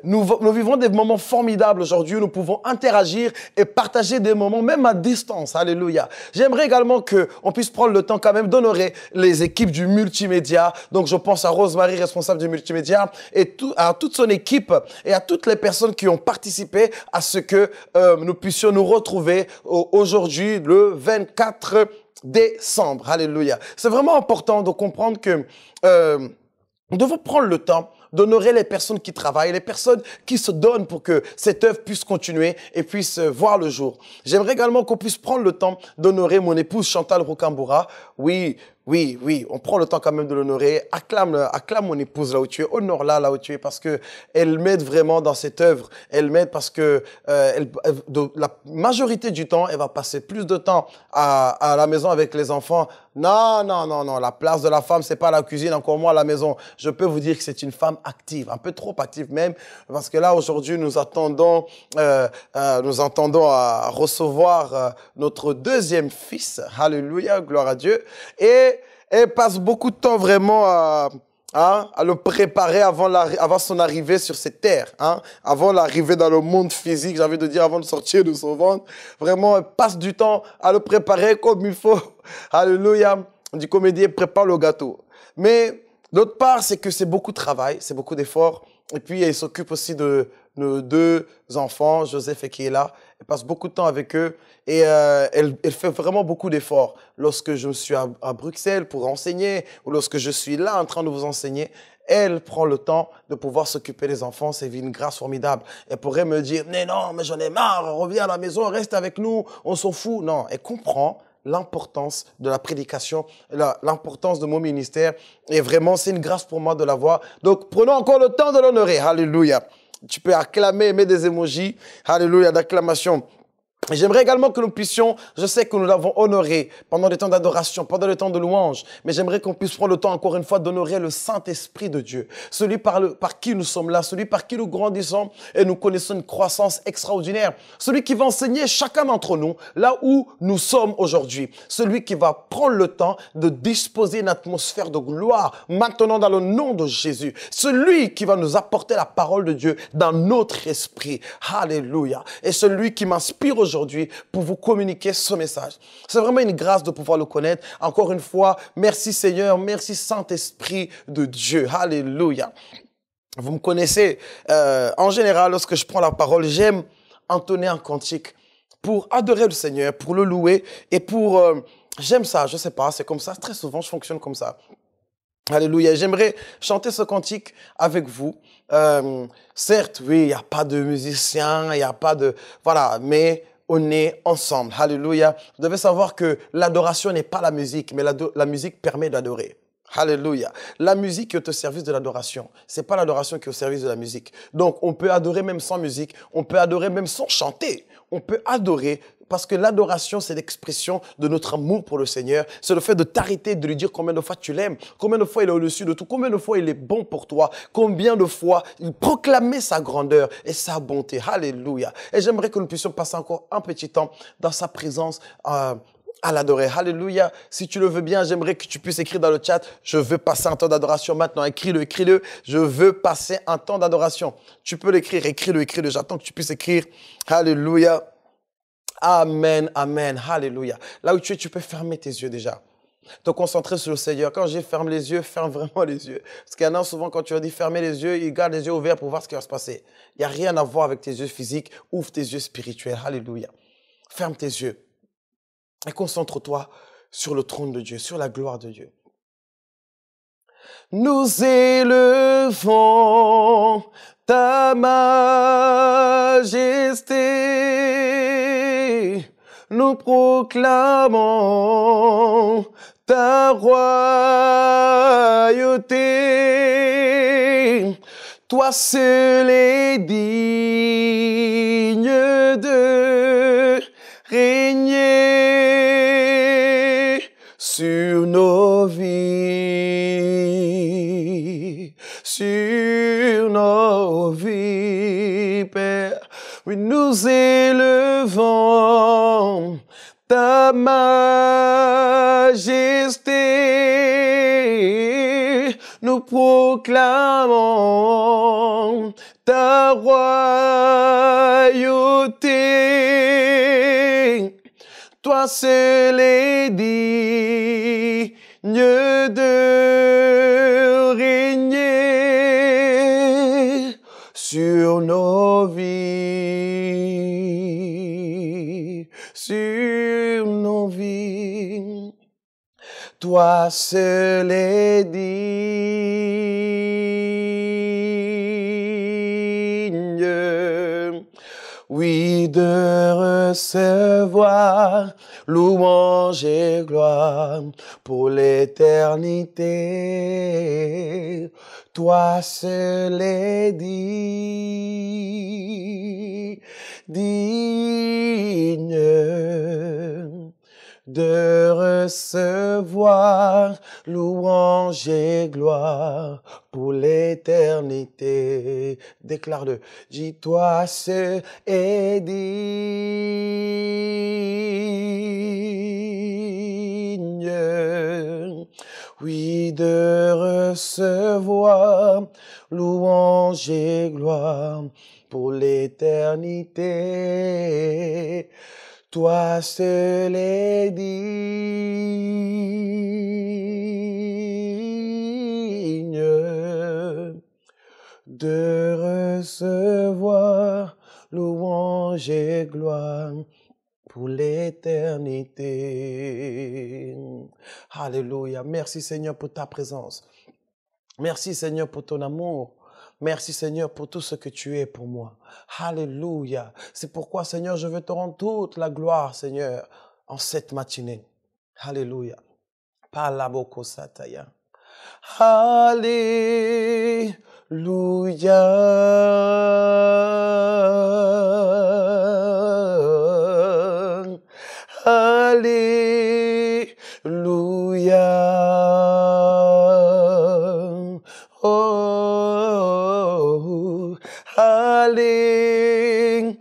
nous vivons des moments formidables aujourd'hui. Nous pouvons interagir et partager des moments, même à distance. Alléluia. J'aimerais également qu'on puisse prendre le temps quand même d'honorer les équipes du multimédia. Donc, je pense à Rosemary, responsable du multimédia, et à toute son équipe et à toutes les personnes qui ont participé à ce que nous puissions nous retrouver aujourd'hui, le 24 décembre. Alléluia. C'est vraiment important de comprendre que nous devons prendre le temps d'honorer les personnes qui travaillent, les personnes qui se donnent pour que cette œuvre puisse continuer et puisse voir le jour. J'aimerais également qu'on puisse prendre le temps d'honorer mon épouse Chantal Rocamboura. Oui, on prend le temps quand même de l'honorer. Acclame mon épouse là où tu es, honore-la là où tu es parce que elle m'aide vraiment dans cette œuvre. Elle m'aide parce que la majorité du temps, elle va passer plus de temps à la maison avec les enfants. Non, la place de la femme, c'est pas la cuisine, encore moins à la maison. Je peux vous dire que c'est une femme active, un peu trop active même, parce que là aujourd'hui nous attendons à recevoir notre deuxième fils. Alléluia, gloire à Dieu. Et elle passe beaucoup de temps vraiment à le préparer avant son arrivée sur cette terre, avant l'arrivée dans le monde physique, j'ai envie de dire avant de sortir de son ventre. Vraiment, elle passe du temps à le préparer comme il faut. Alléluia. Du comédien prépare le gâteau. Mais d'autre part, c'est que c'est beaucoup de travail, c'est beaucoup d'efforts. Et puis, elle s'occupe aussi de nos deux enfants, Joseph et Kiela. Elle passe beaucoup de temps avec eux et elle fait vraiment beaucoup d'efforts. Lorsque je suis à Bruxelles pour enseigner ou lorsque je suis là en train de vous enseigner, elle prend le temps de pouvoir s'occuper des enfants. C'est une grâce formidable. Elle pourrait me dire, mais non, mais j'en ai marre, reviens à la maison, reste avec nous, on s'en fout. Non, elle comprend l'importance de la prédication, l'importance de mon ministère. Et vraiment, c'est une grâce pour moi de l'avoir. Donc, prenons encore le temps de l'honorer. Alléluia. Tu peux acclamer, mettre des émojis. Alléluia, d'acclamation. J'aimerais également que nous puissions, je sais que nous l'avons honoré pendant les temps d'adoration, pendant les temps de louange, mais j'aimerais qu'on puisse prendre le temps encore une fois d'honorer le Saint-Esprit de Dieu, celui par qui nous sommes là, celui par qui nous grandissons et nous connaissons une croissance extraordinaire, celui qui va enseigner chacun d'entre nous là où nous sommes aujourd'hui, celui qui va prendre le temps de disposer une atmosphère de gloire maintenant dans le nom de Jésus, celui qui va nous apporter la parole de Dieu dans notre esprit. Alléluia. Et celui qui m'inspire aujourd'hui pour vous communiquer ce message. C'est vraiment une grâce de pouvoir le connaître. Encore une fois, merci Seigneur, merci Saint-Esprit de Dieu. Alléluia. Vous me connaissez, en général, lorsque je prends la parole, j'aime entonner un cantique pour adorer le Seigneur, pour le louer et pour... j'aime ça, je sais pas, c'est comme ça. Très souvent, je fonctionne comme ça. Alléluia. J'aimerais chanter ce cantique avec vous. Certes, oui, il n'y a pas de musicien, il n'y a pas de... Voilà, mais on est ensemble. Alléluia. Vous devez savoir que l'adoration n'est pas la musique, mais la musique permet d'adorer. Alléluia. La musique est au service de l'adoration. C'est pas l'adoration qui est au service de la musique. Donc, on peut adorer même sans musique. On peut adorer même sans chanter. On peut adorer parce que l'adoration, c'est l'expression de notre amour pour le Seigneur. C'est le fait de t'arrêter, de lui dire combien de fois tu l'aimes, combien de fois il est au-dessus de tout, combien de fois il est bon pour toi, combien de fois il proclamait sa grandeur et sa bonté. Alléluia. Et j'aimerais que nous puissions passer encore un petit temps dans sa présence, à l'adorer. Alléluia. Si tu le veux bien, j'aimerais que tu puisses écrire dans le chat, je veux passer un temps d'adoration maintenant. Écris-le, écris-le. Je veux passer un temps d'adoration. Tu peux l'écrire, écris-le, écris-le. J'attends que tu puisses écrire. Alléluia. Amen, amen. Alléluia. Là où tu es, tu peux fermer tes yeux déjà. Te concentrer sur le Seigneur. Quand j'ai ferme les yeux, ferme vraiment les yeux. Parce qu'il y en a souvent, quand tu leur dis fermer les yeux, ils gardent les yeux ouverts pour voir ce qui va se passer. Il n'y a rien à voir avec tes yeux physiques. Ouvre tes yeux spirituels. Alléluia. Ferme tes yeux. Et concentre-toi sur le trône de Dieu, sur la gloire de Dieu. Nous élevons ta majesté, nous proclamons ta royauté. Toi seul es digne de régner sur nos vies, Père. Oui, nous élevons ta majesté, nous proclamons ta royauté. Toi seul es digne de régner sur nos vies, sur nos vies. Toi seul es digne, oui, de recevoir louange et gloire pour l'éternité. Toi seul es digne de recevoir louange et gloire pour l'éternité. Déclare-le. Dis-toi, seul est digne, oui, de recevoir louange et gloire pour l'éternité. Toi seul es digne de recevoir louange et gloire pour l'éternité. Alléluia. Merci Seigneur pour ta présence. Merci Seigneur pour ton amour. Merci Seigneur pour tout ce que tu es pour moi. Alléluia. C'est pourquoi Seigneur, je veux te rendre toute la gloire Seigneur en cette matinée. Alléluia. Palaboko sataya. Alléluia. Alléluia. Oh, alléluia.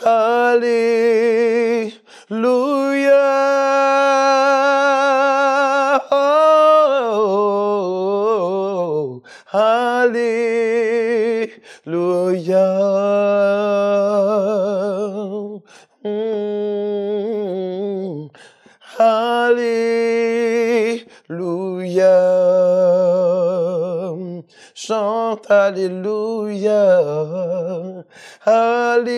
Alléluia. Oh, alléluia. Alléluia. Chante alléluia. Alléluia.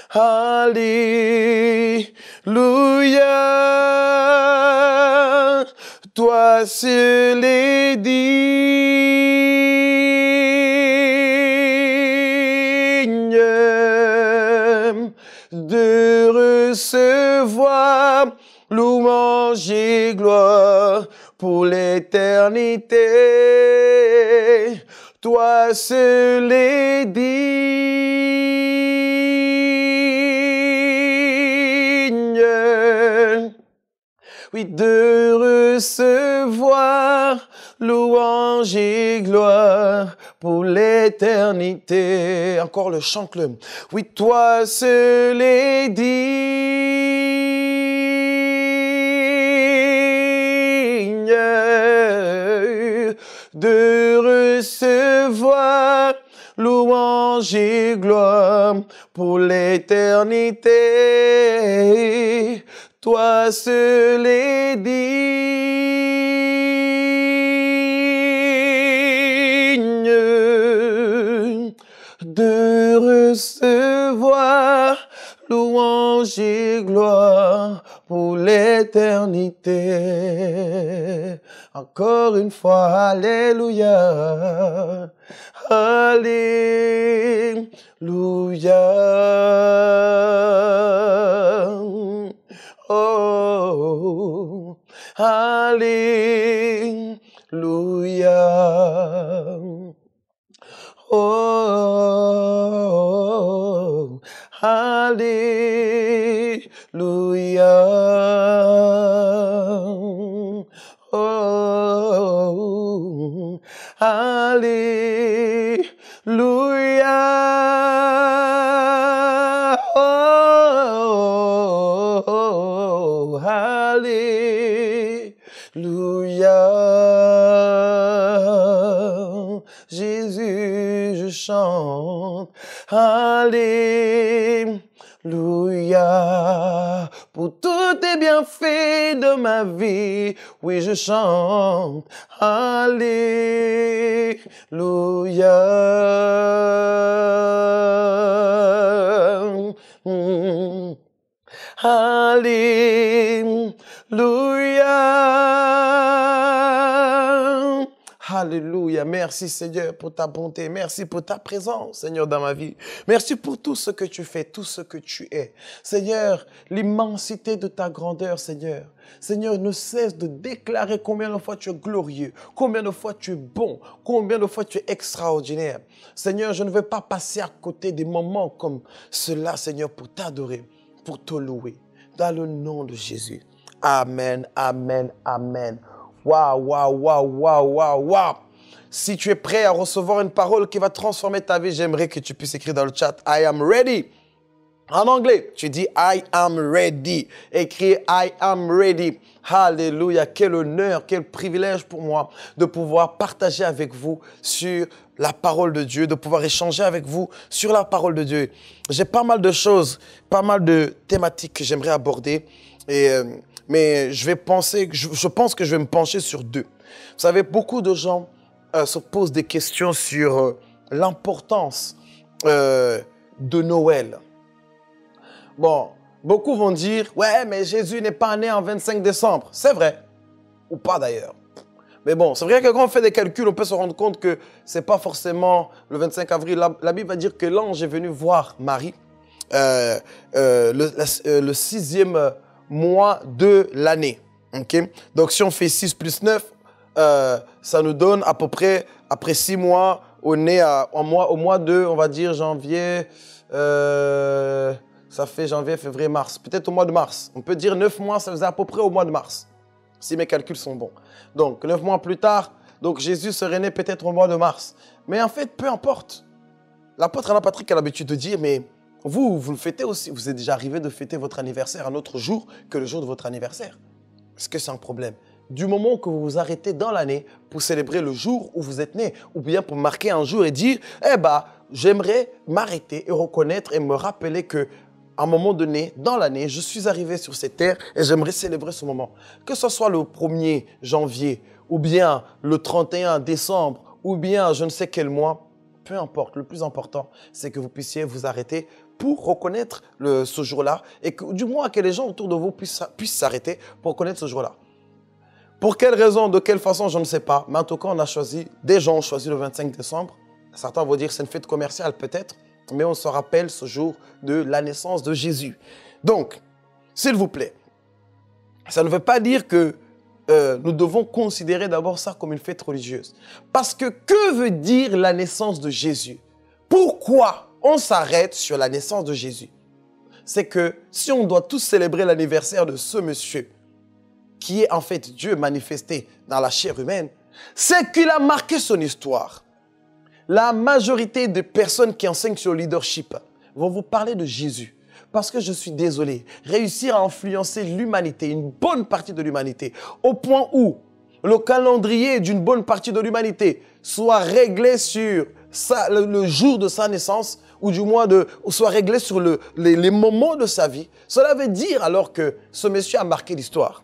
Alléluia. toi seul est digne de recevoir louange et gloire pour l'éternité. Toi seul est digne, oui, de recevoir louange et gloire pour l'éternité. Encore le chant-le. Oui, toi seul est digne de recevoir louange et gloire pour l'éternité. Toi seul est digne de recevoir louange et gloire pour l'éternité. Encore une fois, alléluia, alléluia. Oh, alléluia. Oh, alléluia. Oh, alléluia. Oh, alléluia. Jésus, je chante. Alléluia. Pour tous tes bienfaits de ma vie, oui, je chante. Alléluia. Alléluia. Alléluia. Merci Seigneur pour ta bonté. Merci pour ta présence, Seigneur, dans ma vie. Merci pour tout ce que tu fais, tout ce que tu es. Seigneur, l'immensité de ta grandeur, Seigneur. Seigneur, ne cesse de déclarer combien de fois tu es glorieux, combien de fois tu es bon, combien de fois tu es extraordinaire. Seigneur, je ne veux pas passer à côté des moments comme cela, Seigneur, pour t'adorer, pour te louer. Dans le nom de Jésus. Amen, amen, amen. Waouh, waouh, waouh, waouh, waouh, waouh. Si tu es prêt à recevoir une parole qui va transformer ta vie, j'aimerais que tu puisses écrire dans le chat « I am ready ». En anglais, tu dis « I am ready ». Écris « I am ready ». Alléluia, quel honneur, quel privilège pour moi de pouvoir partager avec vous sur la parole de Dieu, de pouvoir échanger avec vous sur la parole de Dieu. J'ai pas mal de choses, pas mal de thématiques que j'aimerais aborder, mais je pense que je vais me pencher sur deux. Vous savez, beaucoup de gens se posent des questions sur l'importance de Noël. Bon, beaucoup vont dire, ouais, mais Jésus n'est pas né en 25 décembre. C'est vrai, ou pas d'ailleurs. Mais bon, c'est vrai que quand on fait des calculs, on peut se rendre compte que ce n'est pas forcément le 25 avril. La Bible va dire que l'ange est venu voir Marie le 6e mois de l'année. Okay? Donc, si on fait 6 plus 9, ça nous donne à peu près, après 6 mois, au mois de, on va dire, janvier, ça fait janvier, février, mars. Peut-être au mois de mars. On peut dire 9 mois, ça faisait à peu près au mois de mars, si mes calculs sont bons. Donc, 9 mois plus tard, donc Jésus serait né peut-être au mois de mars. Mais en fait, peu importe. L'apôtre Alain Patrick a l'habitude de dire, mais vous le fêtez aussi. Vous êtes déjà arrivé de fêter votre anniversaire un autre jour que le jour de votre anniversaire. Est-ce que c'est un problème? Du moment que vous vous arrêtez dans l'année pour célébrer le jour où vous êtes né, ou bien pour marquer un jour et dire, eh ben, j'aimerais m'arrêter et reconnaître et me rappeler que à un moment donné, dans l'année, je suis arrivé sur cette terre et j'aimerais célébrer ce moment. Que ce soit le 1er janvier, ou bien le 31 décembre, ou bien je ne sais quel mois, peu importe. Le plus important, c'est que vous puissiez vous arrêter pour reconnaître ce jour-là et que du moins que les gens autour de vous puissent s'arrêter pour reconnaître ce jour-là. Pour quelle raison, de quelle façon, je ne sais pas. Mais en tout cas, on a choisi, des gens ont choisi le 25 décembre. Certains vont dire que c'est une fête commerciale peut-être, mais on se rappelle ce jour de la naissance de Jésus. Donc, s'il vous plaît, ça ne veut pas dire que nous devons considérer d'abord ça comme une fête religieuse. Parce que veut dire la naissance de Jésus? Pourquoi on s'arrête sur la naissance de Jésus? C'est que si on doit tous célébrer l'anniversaire de ce monsieur, qui est en fait Dieu manifesté dans la chair humaine, c'est qu'il a marqué son histoire. La majorité des personnes qui enseignent sur le leadership vont vous parler de Jésus. Parce que je suis désolé, réussir à influencer l'humanité, une bonne partie de l'humanité, au point où le calendrier d'une bonne partie de l'humanité soit réglé sur le jour de sa naissance, ou du moins soit réglé sur les moments de sa vie, cela veut dire alors que ce monsieur a marqué l'histoire.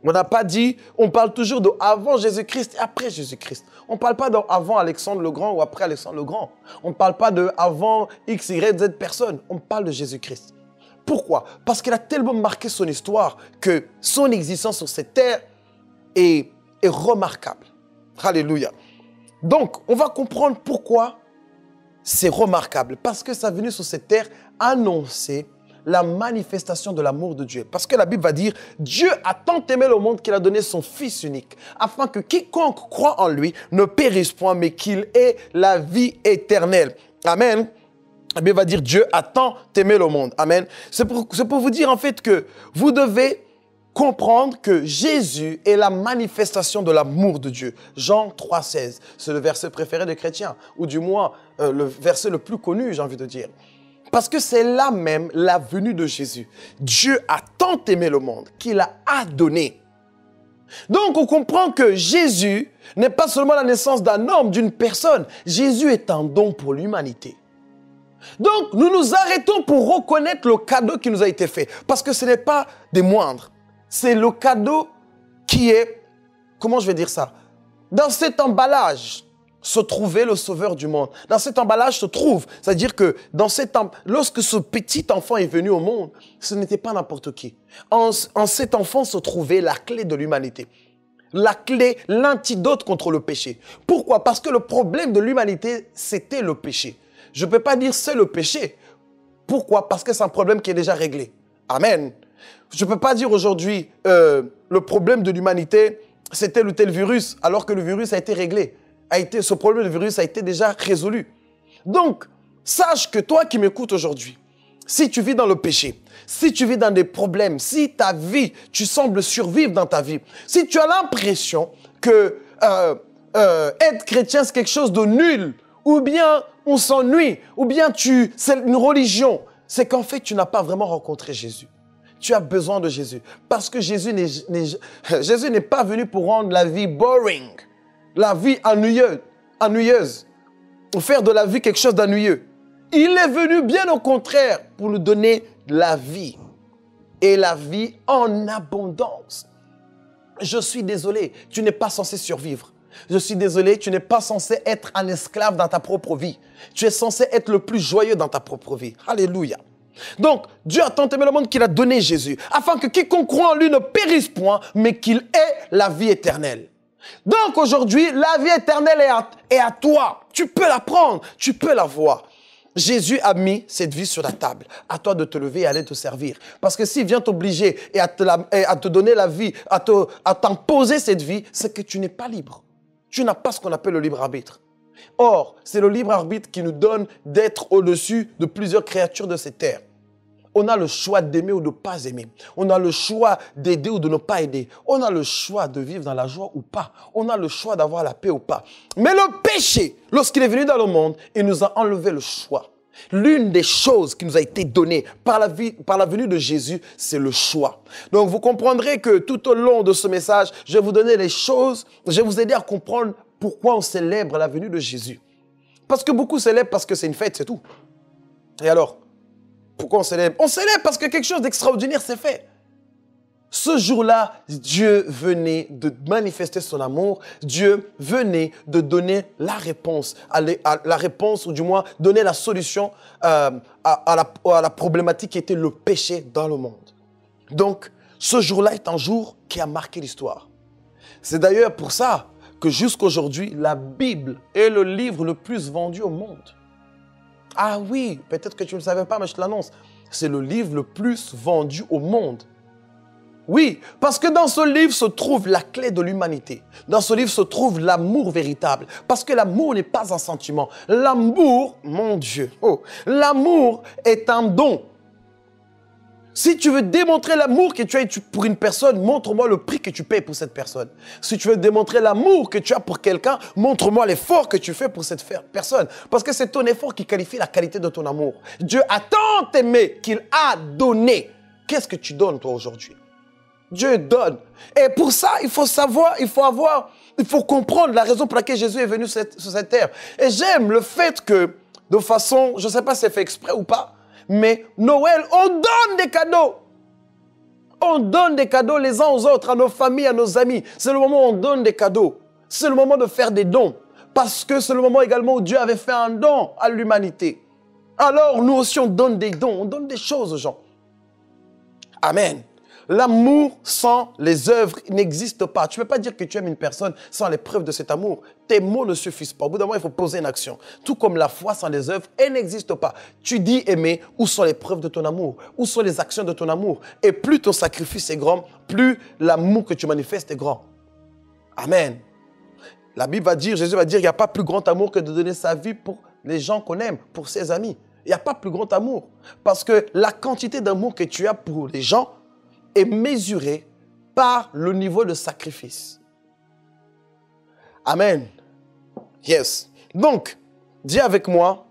On n'a pas dit, on parle toujours de avant Jésus-Christ et après Jésus-Christ. On ne parle pas d'avant Alexandre le Grand ou après Alexandre le Grand. On ne parle pas de avant X, Y, Z personne. On parle de Jésus-Christ. Pourquoi? Parce qu'il a tellement marqué son histoire que son existence sur cette terre est remarquable. Alléluia. Donc, on va comprendre pourquoi c'est remarquable. Parce que sa venue sur cette terre annonçait la manifestation de l'amour de Dieu. Parce que la Bible va dire, Dieu a tant aimé le monde qu'il a donné son Fils unique, afin que quiconque croit en lui ne périsse point, mais qu'il ait la vie éternelle. Amen. La Bible va dire, Dieu a tant aimé le monde. Amen. C'est pour vous dire en fait que vous devez comprendre que Jésus est la manifestation de l'amour de Dieu. Jean 3,16, c'est le verset préféré des chrétiens, ou du moins le verset le plus connu, j'ai envie de dire. Parce que c'est là même la venue de Jésus. Dieu a tant aimé le monde qu'il a donné. Donc on comprend que Jésus n'est pas seulement la naissance d'un homme, d'une personne. Jésus est un don pour l'humanité. Donc nous nous arrêtons pour reconnaître le cadeau qui nous a été fait. Parce que ce n'est pas des moindres. C'est le cadeau qui est, comment je vais dire ça? Dans cet emballage se trouvait le sauveur du monde. Dans cet emballage se trouve, c'est-à-dire que lorsque ce petit enfant est venu au monde, ce n'était pas n'importe qui. En cet enfant se trouvait la clé de l'humanité. La clé, l'antidote contre le péché. Pourquoi? Parce que le problème de l'humanité, c'était le péché. Je ne peux pas dire c'est le péché. Pourquoi? Parce que c'est un problème qui est déjà réglé. Amen. Je ne peux pas dire aujourd'hui le problème de l'humanité, c'est tel ou tel virus, alors que le virus a été réglé. Ce problème de virus a été déjà résolu. Donc, sache que toi qui m'écoutes aujourd'hui, si tu vis dans le péché, si tu vis dans des problèmes, si ta vie, tu sembles survivre dans ta vie, si tu as l'impression que être chrétien c'est quelque chose de nul, ou bien on s'ennuie, ou bien c'est une religion, c'est qu'en fait tu n'as pas vraiment rencontré Jésus. Tu as besoin de Jésus. Parce que Jésus n'est pas venu pour rendre la vie boring. La vie ennuyeuse. Ou faire de la vie quelque chose d'ennuyeux. Il est venu bien au contraire pour nous donner la vie. Et la vie en abondance. Je suis désolé, tu n'es pas censé survivre. Je suis désolé, tu n'es pas censé être un esclave dans ta propre vie. Tu es censé être le plus joyeux dans ta propre vie. Alléluia. Donc, Dieu a tant aimé le monde qu'il a donné Jésus, afin que quiconque croit en lui ne périsse point, mais qu'il ait la vie éternelle. Donc aujourd'hui, la vie éternelle est à toi. Tu peux la prendre, tu peux la voir. Jésus a mis cette vie sur la table. À toi de te lever et aller te servir. Parce que s'il vient t'obliger et à te donner la vie, à t'imposer cette vie, c'est que tu n'es pas libre. Tu n'as pas ce qu'on appelle le libre arbitre. Or, c'est le libre arbitre qui nous donne d'être au-dessus de plusieurs créatures de cette terre. On a le choix d'aimer ou de ne pas aimer. On a le choix d'aider ou de ne pas aider. On a le choix de vivre dans la joie ou pas. On a le choix d'avoir la paix ou pas. Mais le péché, lorsqu'il est venu dans le monde, il nous a enlevé le choix. L'une des choses qui nous a été donnée par la venue de Jésus, c'est le choix. Donc vous comprendrez que tout au long de ce message, je vais vous donner les choses, je vais vous aider à comprendre pourquoi on célèbre la venue de Jésus. Parce que beaucoup célèbrent parce que c'est une fête, c'est tout. Et alors, pourquoi on célèbre? On célèbre parce que quelque chose d'extraordinaire s'est fait. Ce jour-là, Dieu venait de manifester son amour. Dieu venait de donner la réponse, la réponse ou du moins donner la solution à la problématique qui était le péché dans le monde. Donc, ce jour-là est un jour qui a marqué l'histoire. C'est d'ailleurs pour ça que jusqu'aujourd'hui, la Bible est le livre le plus vendu au monde. Ah oui, peut-être que tu ne le savais pas, mais je te l'annonce. C'est le livre le plus vendu au monde. Oui, parce que dans ce livre se trouve la clé de l'humanité. Dans ce livre se trouve l'amour véritable. Parce que l'amour n'est pas un sentiment. L'amour, mon Dieu, l'amour est un don. Si tu veux démontrer l'amour que tu as pour une personne, montre-moi le prix que tu payes pour cette personne. Si tu veux démontrer l'amour que tu as pour quelqu'un, montre-moi l'effort que tu fais pour cette personne. Parce que c'est ton effort qui qualifie la qualité de ton amour. Dieu a tant aimé qu'il a donné. Qu'est-ce que tu donnes toi aujourd'hui? Dieu donne. Et pour ça, il faut savoir, il faut comprendre la raison pour laquelle Jésus est venu sur cette terre. Et j'aime le fait que, de façon, je ne sais pas si c'est fait exprès ou pas, mais Noël, on donne des cadeaux. On donne des cadeaux les uns aux autres, à nos familles, à nos amis. C'est le moment où on donne des cadeaux. C'est le moment de faire des dons. Parce que c'est le moment également où Dieu avait fait un don à l'humanité. Alors, nous aussi, on donne des dons. On donne des choses aux gens. Amen. L'amour sans les œuvres n'existe pas. Tu ne peux pas dire que tu aimes une personne sans les preuves de cet amour. Tes mots ne suffisent pas. Au bout d'un moment, il faut poser une action. Tout comme la foi sans les œuvres, elle n'existe pas. Tu dis aimer, où sont les preuves de ton amour? Où sont les actions de ton amour? Et plus ton sacrifice est grand, plus l'amour que tu manifestes est grand. Amen. La Bible va dire, Jésus va dire, il n'y a pas plus grand amour que de donner sa vie pour les gens qu'on aime, pour ses amis. Il n'y a pas plus grand amour. Parce que la quantité d'amour que tu as pour les gens est mesuré par le niveau de sacrifice. Amen. Yes. Donc, dis avec moi,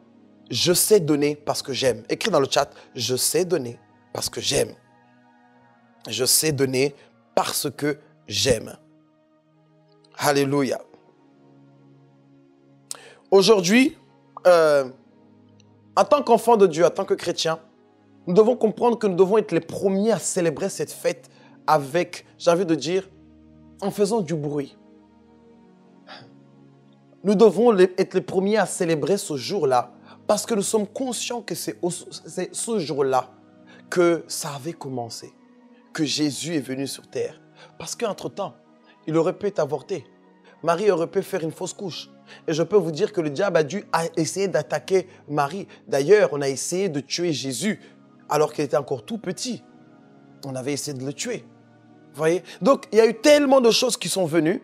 je sais donner parce que j'aime. Écris dans le chat, je sais donner parce que j'aime. Je sais donner parce que j'aime. Alléluia. Aujourd'hui, en tant qu'enfant de Dieu, en tant que chrétien, nous devons comprendre que nous devons être les premiers à célébrer cette fête avec, j'ai envie de dire, en faisant du bruit. Nous devons être les premiers à célébrer ce jour-là parce que nous sommes conscients que c'est ce jour-là que ça avait commencé, que Jésus est venu sur terre. Parce qu'entre-temps, il aurait pu être avorté. Marie aurait pu faire une fausse couche. Et je peux vous dire que le diable a essayé d'attaquer Marie. D'ailleurs, on a essayé de tuer Jésus alors qu'il était encore tout petit. On avait essayé de le tuer. Vous voyez? Donc, il y a eu tellement de choses qui sont venues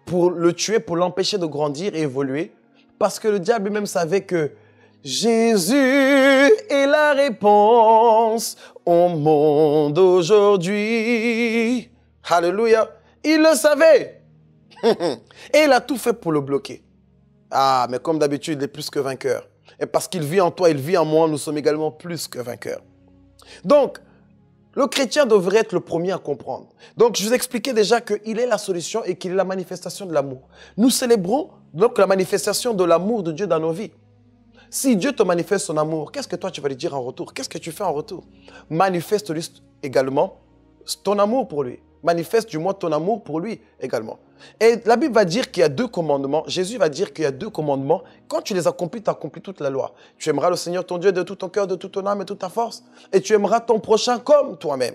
pour le tuer, pour l'empêcher de grandir et évoluer. Parce que le diable lui-même savait que Jésus est la réponse au monde aujourd'hui. Alléluia. Il le savait. Et il a tout fait pour le bloquer. Ah, mais comme d'habitude, il est plus que vainqueur. Et parce qu'il vit en toi, il vit en moi, nous sommes également plus que vainqueurs. Donc, le chrétien devrait être le premier à comprendre. Donc, je vous expliquais déjà qu'il est la solution et qu'il est la manifestation de l'amour. Nous célébrons donc la manifestation de l'amour de Dieu dans nos vies. Si Dieu te manifeste son amour, qu'est-ce que toi tu vas lui dire en retour? Qu'est-ce que tu fais en retour? Manifeste-lui également ton amour pour lui. Manifeste du moins ton amour pour lui également. Et la Bible va dire qu'il y a 2 commandements. Jésus va dire qu'il y a 2 commandements. Quand tu les accomplis, tu accomplis toute la loi. Tu aimeras le Seigneur ton Dieu de tout ton cœur, de toute ton âme et de toute ta force. Et tu aimeras ton prochain comme toi-même.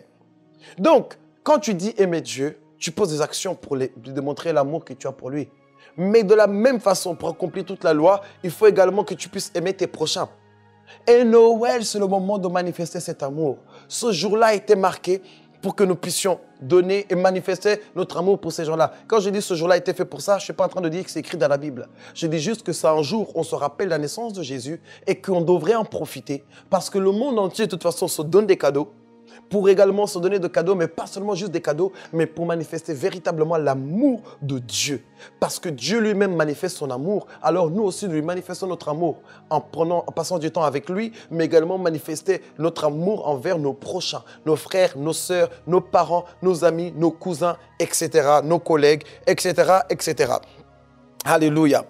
Donc, quand tu dis aimer Dieu, tu poses des actions pour lui démontrer l'amour que tu as pour lui. Mais de la même façon, pour accomplir toute la loi, il faut également que tu puisses aimer tes prochains. Et Noël, c'est le moment de manifester cet amour. Ce jour-là a été marqué pour que nous puissions donner et manifester notre amour pour ces gens-là. Quand je dis ce jour-là a été fait pour ça, je ne suis pas en train de dire que c'est écrit dans la Bible. Je dis juste que c'est un jour où on se rappelle la naissance de Jésus et qu'on devrait en profiter parce que le monde entier, de toute façon, se donne des cadeaux pour également se donner des cadeaux, mais pas seulement juste des cadeaux, mais pour manifester véritablement l'amour de Dieu. Parce que Dieu lui-même manifeste son amour, alors nous aussi, nous lui manifestons notre amour en passant du temps avec lui, mais également manifester notre amour envers nos prochains, nos frères, nos sœurs, nos parents, nos amis, nos cousins, etc., nos collègues, etc., etc. Alléluia.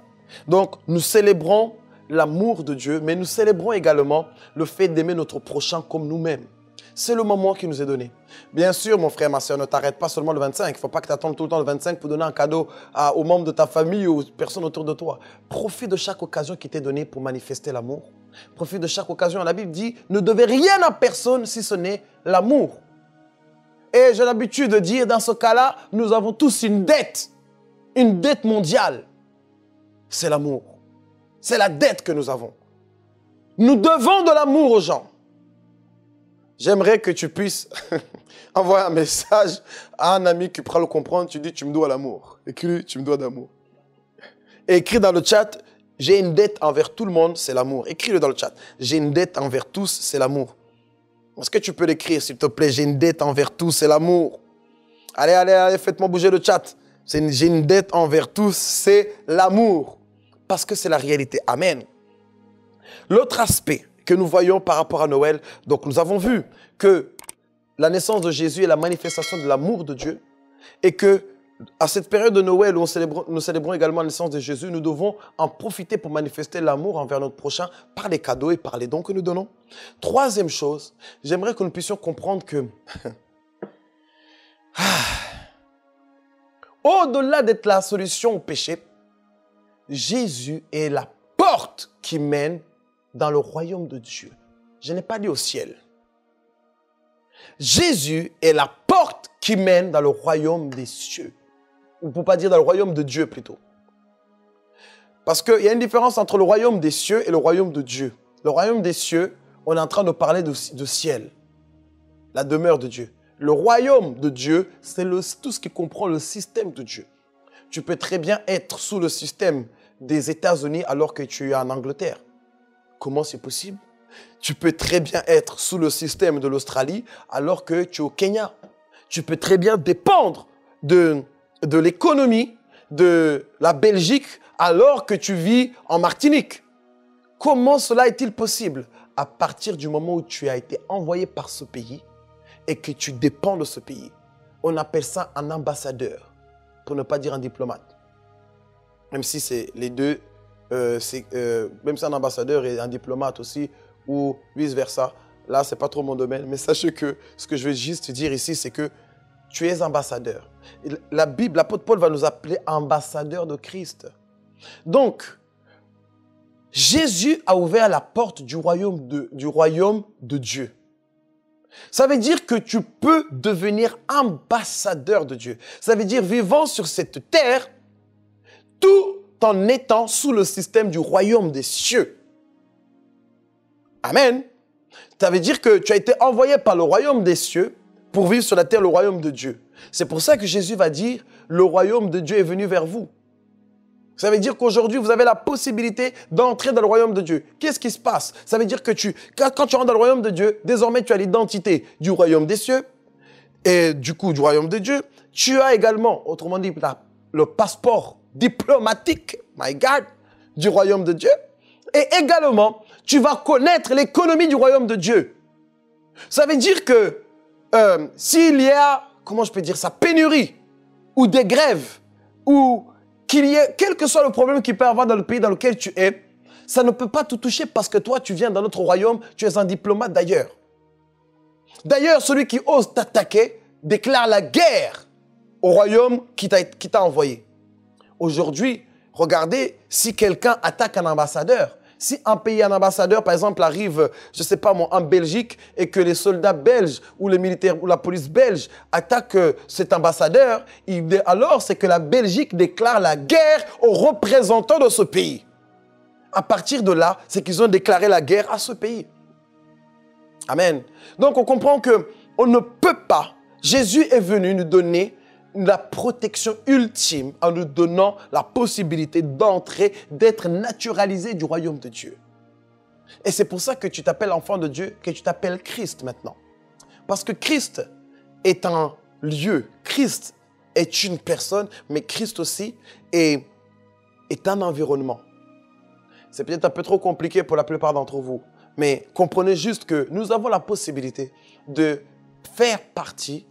Donc, nous célébrons l'amour de Dieu, mais nous célébrons également le fait d'aimer notre prochain comme nous-mêmes. C'est le moment qui nous est donné. Bien sûr, mon frère, ma soeur, ne t'arrête pas seulement le 25. Il ne faut pas que tu attendes tout le temps le 25 pour donner un cadeau aux membres de ta famille ou aux personnes autour de toi. Profite de chaque occasion qui t'est donnée pour manifester l'amour. Profite de chaque occasion. La Bible dit, ne devez rien à personne si ce n'est l'amour. et j'ai l'habitude de dire, dans ce cas-là, nous avons tous une dette mondiale. C'est l'amour. C'est la dette que nous avons. Nous devons de l'amour aux gens. J'aimerais que tu puisses envoyer un message à un ami qui pourra le comprendre. Tu dis, tu me dois l'amour. Écris, tu me dois d'amour. Et écris dans le chat, j'ai une dette envers tout le monde, c'est l'amour. Écris-le dans le chat. J'ai une dette envers tous, c'est l'amour. Est-ce que tu peux l'écrire, s'il te plaît? J'ai une dette envers tous, c'est l'amour. Allez, allez, allez, faites-moi bouger le chat. J'ai une dette envers tous, c'est l'amour. Parce que c'est la réalité. Amen. L'autre aspect que nous voyons par rapport à Noël, donc nous avons vu que la naissance de Jésus est la manifestation de l'amour de Dieu et que à cette période de Noël où nous célébrons également la naissance de Jésus, nous devons en profiter pour manifester l'amour envers notre prochain par les cadeaux et par les dons que nous donnons. Troisième chose, j'aimerais que nous puissions comprendre que au-delà d'être la solution au péché, Jésus est la porte qui mène dans le royaume de Dieu. Je n'ai pas dit au ciel. Jésus est la porte qui mène dans le royaume des cieux. Ou pour ne pas dire dans le royaume de Dieu plutôt. Parce qu'il y a une différence entre le royaume des cieux et le royaume de Dieu. Le royaume des cieux, on est en train de parler de ciel. La demeure de Dieu. Le royaume de Dieu, c'est tout ce qui comprend le système de Dieu. Tu peux très bien être sous le système des États-Unis alors que tu es en Angleterre. Comment c'est possible? Tu peux très bien être sous le système de l'Australie alors que tu es au Kenya. Tu peux très bien dépendre de l'économie de la Belgique alors que tu vis en Martinique. Comment cela est-il possible? À partir du moment où tu as été envoyé par ce pays et que tu dépends de ce pays. On appelle ça un ambassadeur, pour ne pas dire un diplomate. Même si c'est les deux, même si un ambassadeur et un diplomate aussi, ou vice-versa. Là, ce n'est pas trop mon domaine, mais sachez que ce que je veux juste dire ici, c'est que tu es ambassadeur. La Bible, l'apôtre Paul va nous appeler ambassadeurs de Christ. Donc, Jésus a ouvert la porte du royaume de Dieu. Ça veut dire que tu peux devenir ambassadeur de Dieu. Ça veut dire vivant sur cette terre tout en étant sous le système du royaume des cieux. Amen. Ça veut dire que tu as été envoyé par le royaume des cieux pour vivre sur la terre le royaume de Dieu. C'est pour ça que Jésus va dire, le royaume de Dieu est venu vers vous. Ça veut dire qu'aujourd'hui, vous avez la possibilité d'entrer dans le royaume de Dieu. Qu'est-ce qui se passe? Ça veut dire que quand tu rentres dans le royaume de Dieu, désormais, tu as l'identité du royaume des cieux et du coup, du royaume de Dieu. Tu as également, autrement dit, le passeport diplomatique, my God, du royaume de Dieu. Et également, tu vas connaître l'économie du royaume de Dieu. Ça veut dire que s'il y a, comment je peux dire ça, pénurie ou des grèves ou qu'il y ait, quel que soit le problème qu'il peut y avoir dans le pays dans lequel tu es, ça ne peut pas te toucher parce que toi, tu viens dans notre royaume, tu es un diplomate d'ailleurs. D'ailleurs, celui qui ose t'attaquer déclare la guerre au royaume qui t'a envoyé. Aujourd'hui, regardez, si quelqu'un attaque un ambassadeur, si un pays, un ambassadeur, par exemple, arrive, je ne sais pas moi, en Belgique et que les soldats belges ou les militaires ou la police belge attaquent cet ambassadeur, alors c'est que la Belgique déclare la guerre aux représentants de ce pays. À partir de là, c'est qu'ils ont déclaré la guerre à ce pays. Amen. Donc on comprend qu'on ne peut pas. Jésus est venu nous donner la protection ultime en nous donnant la possibilité d'entrer, d'être naturalisé du royaume de Dieu. Et c'est pour ça que tu t'appelles enfant de Dieu, que tu t'appelles Christ maintenant. Parce que Christ est un lieu, Christ est une personne, mais Christ aussi est un environnement. C'est peut-être un peu trop compliqué pour la plupart d'entre vous, mais comprenez juste que nous avons la possibilité de faire partie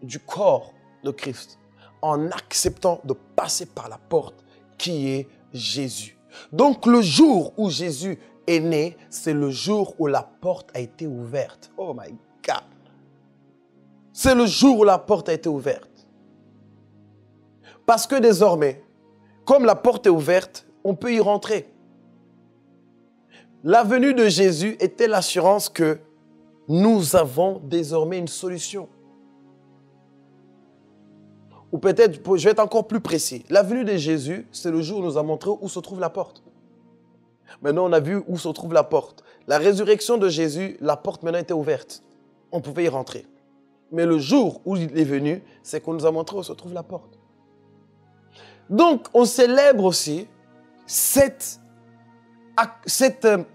du corps de Christ en acceptant de passer par la porte qui est Jésus. Donc le jour où Jésus est né, c'est le jour où la porte a été ouverte. Oh my God! C'est le jour où la porte a été ouverte. Parce que désormais, comme la porte est ouverte, on peut y rentrer. La venue de Jésus était l'assurance que nous avons désormais une solution. Ou peut-être, je vais être encore plus précis. La venue de Jésus, c'est le jour où il nous a montré où se trouve la porte. Maintenant, on a vu où se trouve la porte. La résurrection de Jésus, la porte maintenant était ouverte. On pouvait y rentrer. Mais le jour où il est venu, c'est qu'on nous a montré où se trouve la porte. Donc, on célèbre aussi cette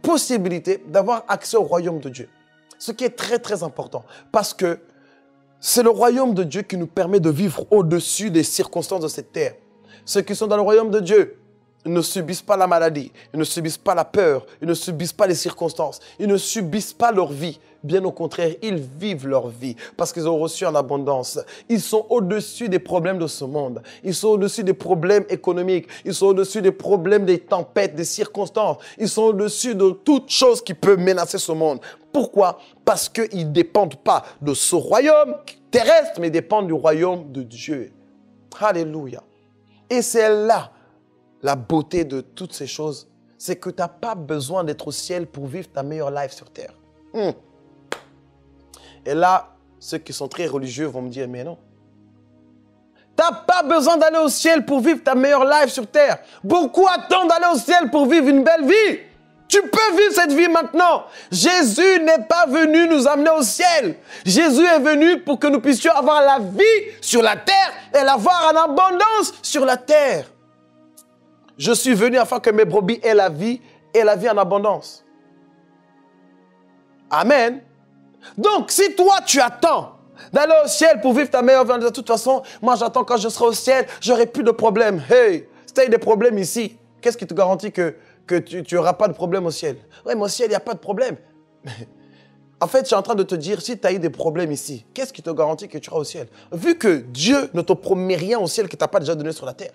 possibilité d'avoir accès au royaume de Dieu. Ce qui est très, très important. Parce que c'est le royaume de Dieu qui nous permet de vivre au-dessus des circonstances de cette terre. Ceux qui sont dans le royaume de Dieu, ils ne subissent pas la maladie, ils ne subissent pas la peur, ils ne subissent pas les circonstances, ils ne subissent pas leur vie. Bien au contraire, ils vivent leur vie parce qu'ils ont reçu en abondance. Ils sont au-dessus des problèmes de ce monde. Ils sont au-dessus des problèmes économiques. Ils sont au-dessus des problèmes des tempêtes, des circonstances. Ils sont au-dessus de toute chose qui peut menacer ce monde. Pourquoi? Parce qu'ils ne dépendent pas de ce royaume terrestre, mais dépendent du royaume de Dieu. Alléluia. Et c'est là la beauté de toutes ces choses. C'est que tu n'as pas besoin d'être au ciel pour vivre ta meilleure life sur terre. Et là, ceux qui sont très religieux vont me dire, mais non. Tu n'as pas besoin d'aller au ciel pour vivre ta meilleure life sur terre. Beaucoup attendent d'aller au ciel pour vivre une belle vie. Tu peux vivre cette vie maintenant. Jésus n'est pas venu nous amener au ciel. Jésus est venu pour que nous puissions avoir la vie sur la terre et l'avoir en abondance sur la terre. Je suis venu afin que mes brebis aient la vie et la vie en abondance. Amen. Donc, si toi, tu attends d'aller au ciel pour vivre ta meilleure vie, de toute façon, moi, j'attends quand je serai au ciel, j'aurai plus de problèmes. Hey, si tu as des problèmes ici, qu'est-ce qui te garantit que tu n'auras pas de problème au ciel? Oui, mais au ciel, il n'y a pas de problème. En fait, je suis en train de te dire, si tu as eu des problèmes ici, qu'est-ce qui te garantit que tu iras au ciel? Vu que Dieu ne te promet rien au ciel qu'il ne t'a pas déjà donné sur la terre.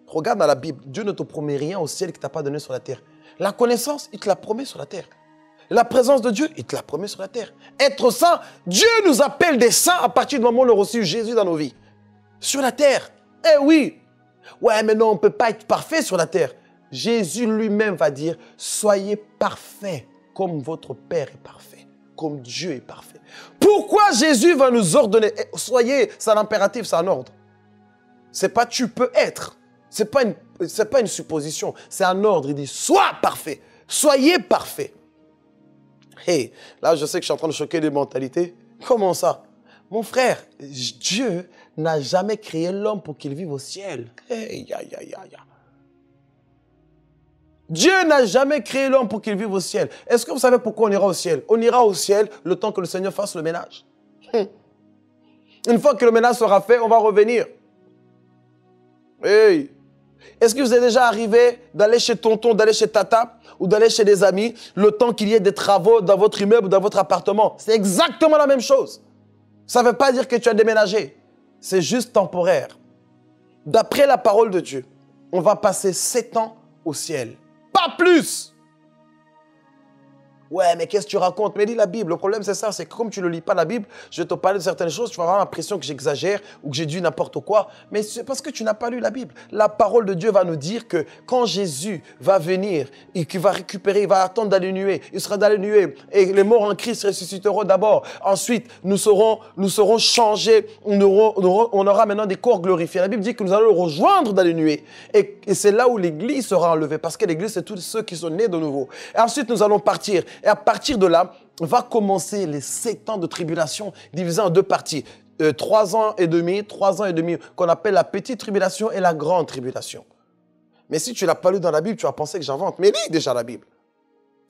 Regarde dans la Bible, Dieu ne te promet rien au ciel qu'il ne t'a pas donné sur la terre. La connaissance, il te l'a promis sur la terre. La présence de Dieu, il te l'a promis sur la terre. Être saint, Dieu nous appelle des saints à partir du moment où on a reçu Jésus dans nos vies. Sur la terre. Eh oui. Ouais, mais non, on ne peut pas être parfait sur la terre. Jésus lui-même va dire, soyez parfaits comme votre Père est parfait, comme Dieu est parfait. Pourquoi Jésus va nous ordonner? Soyez, c'est un impératif, c'est un ordre. C'est pas tu peux être. C'est pas une supposition, c'est un ordre. Il dit, sois parfait, soyez parfait. Hey, là, je sais que je suis en train de choquer les mentalités. Comment ça? Mon frère, Dieu n'a jamais créé l'homme pour qu'il vive au ciel. Hey, Dieu n'a jamais créé l'homme pour qu'il vive au ciel. Est-ce que vous savez pourquoi on ira au ciel? On ira au ciel le temps que le Seigneur fasse le ménage. Une fois que le ménage sera fait, on va revenir. Hey. Est-ce que vous êtes déjà arrivé d'aller chez tonton, d'aller chez tata ou d'aller chez des amis le temps qu'il y ait des travaux dans votre immeuble ou dans votre appartement? C'est exactement la même chose. Ça ne veut pas dire que tu as déménagé. C'est juste temporaire. D'après la parole de Dieu, on va passer 7 ans au ciel. Pas plus. Ouais, mais qu'est-ce que tu racontes? Mais lis la Bible. Le problème, c'est ça. C'est que comme tu ne lis pas la Bible, je vais te parler de certaines choses. Tu vas avoir l'impression que j'exagère ou que j'ai dit n'importe quoi. Mais c'est parce que tu n'as pas lu la Bible. La parole de Dieu va nous dire que quand Jésus va venir et qu'il va récupérer, il va attendre dans les nuées. Il sera dans les nuées et les morts en Christ ressusciteront d'abord. Ensuite, nous serons changés. On aura maintenant des corps glorifiés. La Bible dit que nous allons le rejoindre dans les nuées. Et c'est là où l'Église sera enlevée. Parce que l'Église, c'est tous ceux qui sont nés de nouveau. Et ensuite, nous allons partir. Et à partir de là, va commencer les 7 ans de tribulation divisés en 2 parties. 3 ans et demi, qu'on appelle la petite tribulation et la grande tribulation. Mais si tu ne l'as pas lu dans la Bible, tu vas penser que j'invente. Mais lis déjà la Bible.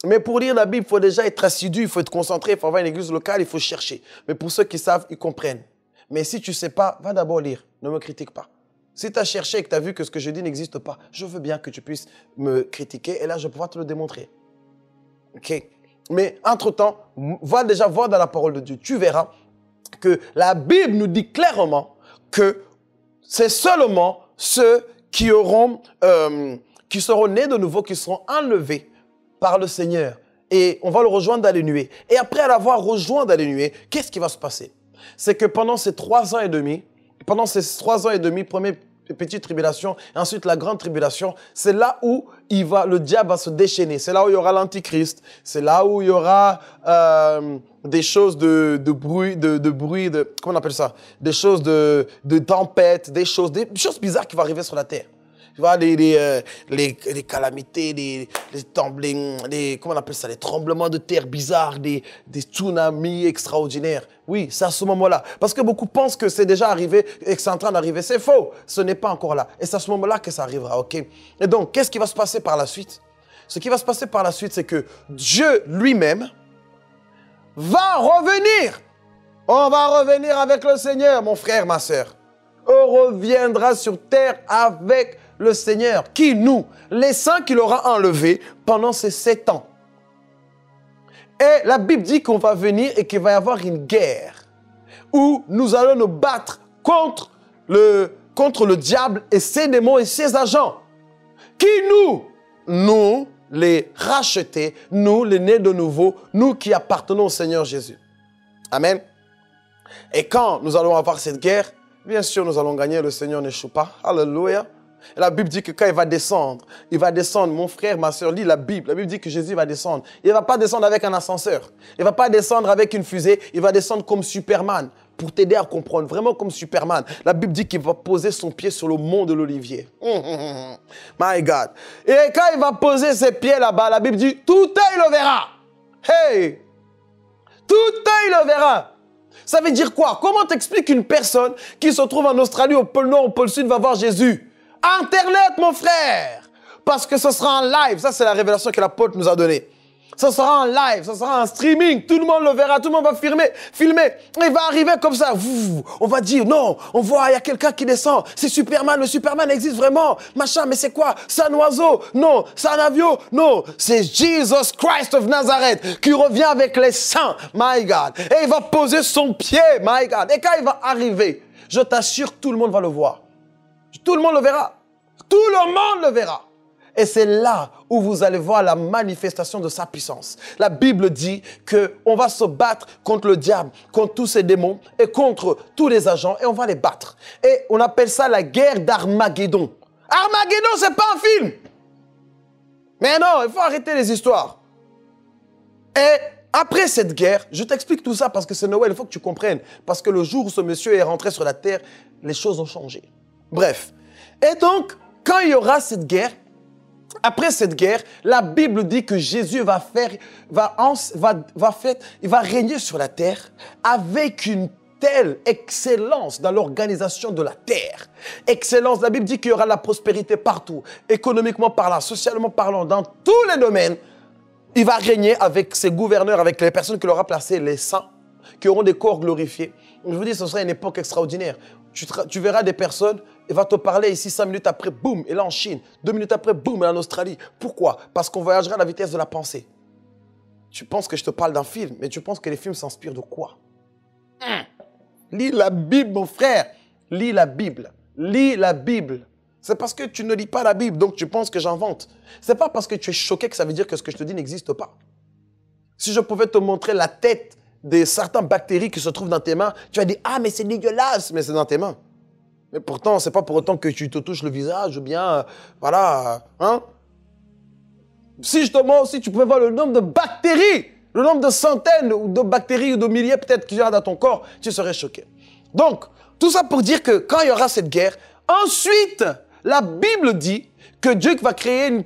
Mais pour lire la Bible, il faut déjà être assidu, il faut être concentré, il faut avoir une église locale, il faut chercher. Mais pour ceux qui savent, ils comprennent. Mais si tu ne sais pas, va d'abord lire. Ne me critique pas. Si tu as cherché et que tu as vu que ce que je dis n'existe pas, je veux bien que tu puisses me critiquer et là, je vais pouvoir te le démontrer. OK? Mais entre-temps, va déjà voir dans la parole de Dieu. Tu verras que la Bible nous dit clairement que c'est seulement ceux qui seront nés de nouveau, qui seront enlevés par le Seigneur. Et on va le rejoindre dans les nuées. Et après l'avoir rejoint dans les nuées, qu'est-ce qui va se passer? C'est que pendant ces 3 ans et demi, premier petite tribulation, et ensuite la grande tribulation. C'est là où le diable va se déchaîner. C'est là où il y aura l'antichrist. C'est là où il y aura des choses de bruit, comment on appelle ça? Des choses de tempête, des choses bizarres qui vont arriver sur la terre. Tu vois, les calamités, comment on appelle ça, les tremblements de terre bizarres, des tsunamis extraordinaires. Oui, c'est à ce moment-là. Parce que beaucoup pensent que c'est déjà arrivé et que c'est en train d'arriver. C'est faux. Ce n'est pas encore là. Et c'est à ce moment-là que ça arrivera, ok? Et donc, qu'est-ce qui va se passer par la suite? Ce qui va se passer par la suite, c'est que Dieu lui-même va revenir. On va revenir avec le Seigneur, mon frère, ma sœur. On reviendra sur terre avec le Seigneur. Qui? Nous, les saints qu'il aura enlevés pendant ces 7 ans. Et la Bible dit qu'on va venir et qu'il va y avoir une guerre où nous allons nous battre contre le diable et ses démons et ses agents. Qui? Nous? Nous, les rachetés, nous, les nés de nouveau, nous qui appartenons au Seigneur Jésus. Amen. Et quand nous allons avoir cette guerre, bien sûr, nous allons gagner, le Seigneur n'échoue pas. Alléluia. Et la Bible dit que quand il va descendre, mon frère, ma soeur, lis la Bible. La Bible dit que Jésus va descendre. Il ne va pas descendre avec un ascenseur. Il ne va pas descendre avec une fusée. Il va descendre comme Superman, pour t'aider à comprendre, vraiment comme Superman. La Bible dit qu'il va poser son pied sur le mont de l'Olivier. My God. Et quand il va poser ses pieds là-bas, la Bible dit, tout œil le verra. Hey! Tout œil le verra. Ça veut dire quoi? Comment t'expliques une personne qui se trouve en Australie, au pôle Nord, au pôle Sud, va voir Jésus? Internet, mon frère! Parce que ce sera en live. Ça, c'est la révélation que l'apôtre nous a donnée. Ce sera en live, ce sera en streaming. Tout le monde le verra, tout le monde va filmer. Il va arriver comme ça. On va dire, non, on voit, il y a quelqu'un qui descend. C'est Superman, le Superman existe vraiment. Machin, mais c'est quoi? C'est un oiseau? Non. C'est un avion? Non. C'est Jesus Christ of Nazareth qui revient avec les saints. My God. Et il va poser son pied. My God. Et quand il va arriver, je t'assure, tout le monde va le voir. Tout le monde le verra. Tout le monde le verra. Et c'est là où vous allez voir la manifestation de sa puissance. La Bible dit qu'on va se battre contre le diable, contre tous ses démons et contre tous les agents et on va les battre. Et on appelle ça la guerre d'Armageddon. Armageddon, c'est pas un film. Mais non, il faut arrêter les histoires. Et après cette guerre, je t'explique tout ça parce que c'est Noël, il faut que tu comprennes. Parce que le jour où ce monsieur est rentré sur la terre, les choses ont changé. Bref. Et donc, quand il y aura cette guerre, après cette guerre, la Bible dit que Jésus va régner sur la terre avec une telle excellence dans l'organisation de la terre. Excellence, la Bible dit qu'il y aura la prospérité partout, économiquement parlant, socialement parlant, dans tous les domaines. Il va régner avec ses gouverneurs, avec les personnes qu'il aura placées, les saints, qui auront des corps glorifiés. Je vous dis, ce sera une époque extraordinaire. Tu verras des personnes, il va te parler ici 5 minutes après, boum, et là en Chine. 2 minutes après, boum, et en Australie. Pourquoi? Parce qu'on voyagera à la vitesse de la pensée. Tu penses que je te parle d'un film, mais tu penses que les films s'inspirent de quoi? Lis la Bible, mon frère. Lis la Bible. Lis la Bible. C'est parce que tu ne lis pas la Bible, donc tu penses que j'invente. C'est pas parce que tu es choqué que ça veut dire que ce que je te dis n'existe pas. Si je pouvais te montrer la tête de certaines bactéries qui se trouvent dans tes mains, tu vas dire, ah, mais c'est dégueulasse, mais c'est dans tes mains. Mais pourtant, c'est pas pour autant que tu te touches le visage ou bien, voilà, hein. Si tu pouvais voir le nombre de bactéries, le nombre de centaines ou de bactéries ou de milliers peut-être qu'il y a dans ton corps, tu serais choqué. Donc, tout ça pour dire que quand il y aura cette guerre, ensuite, la Bible dit que Dieu va créer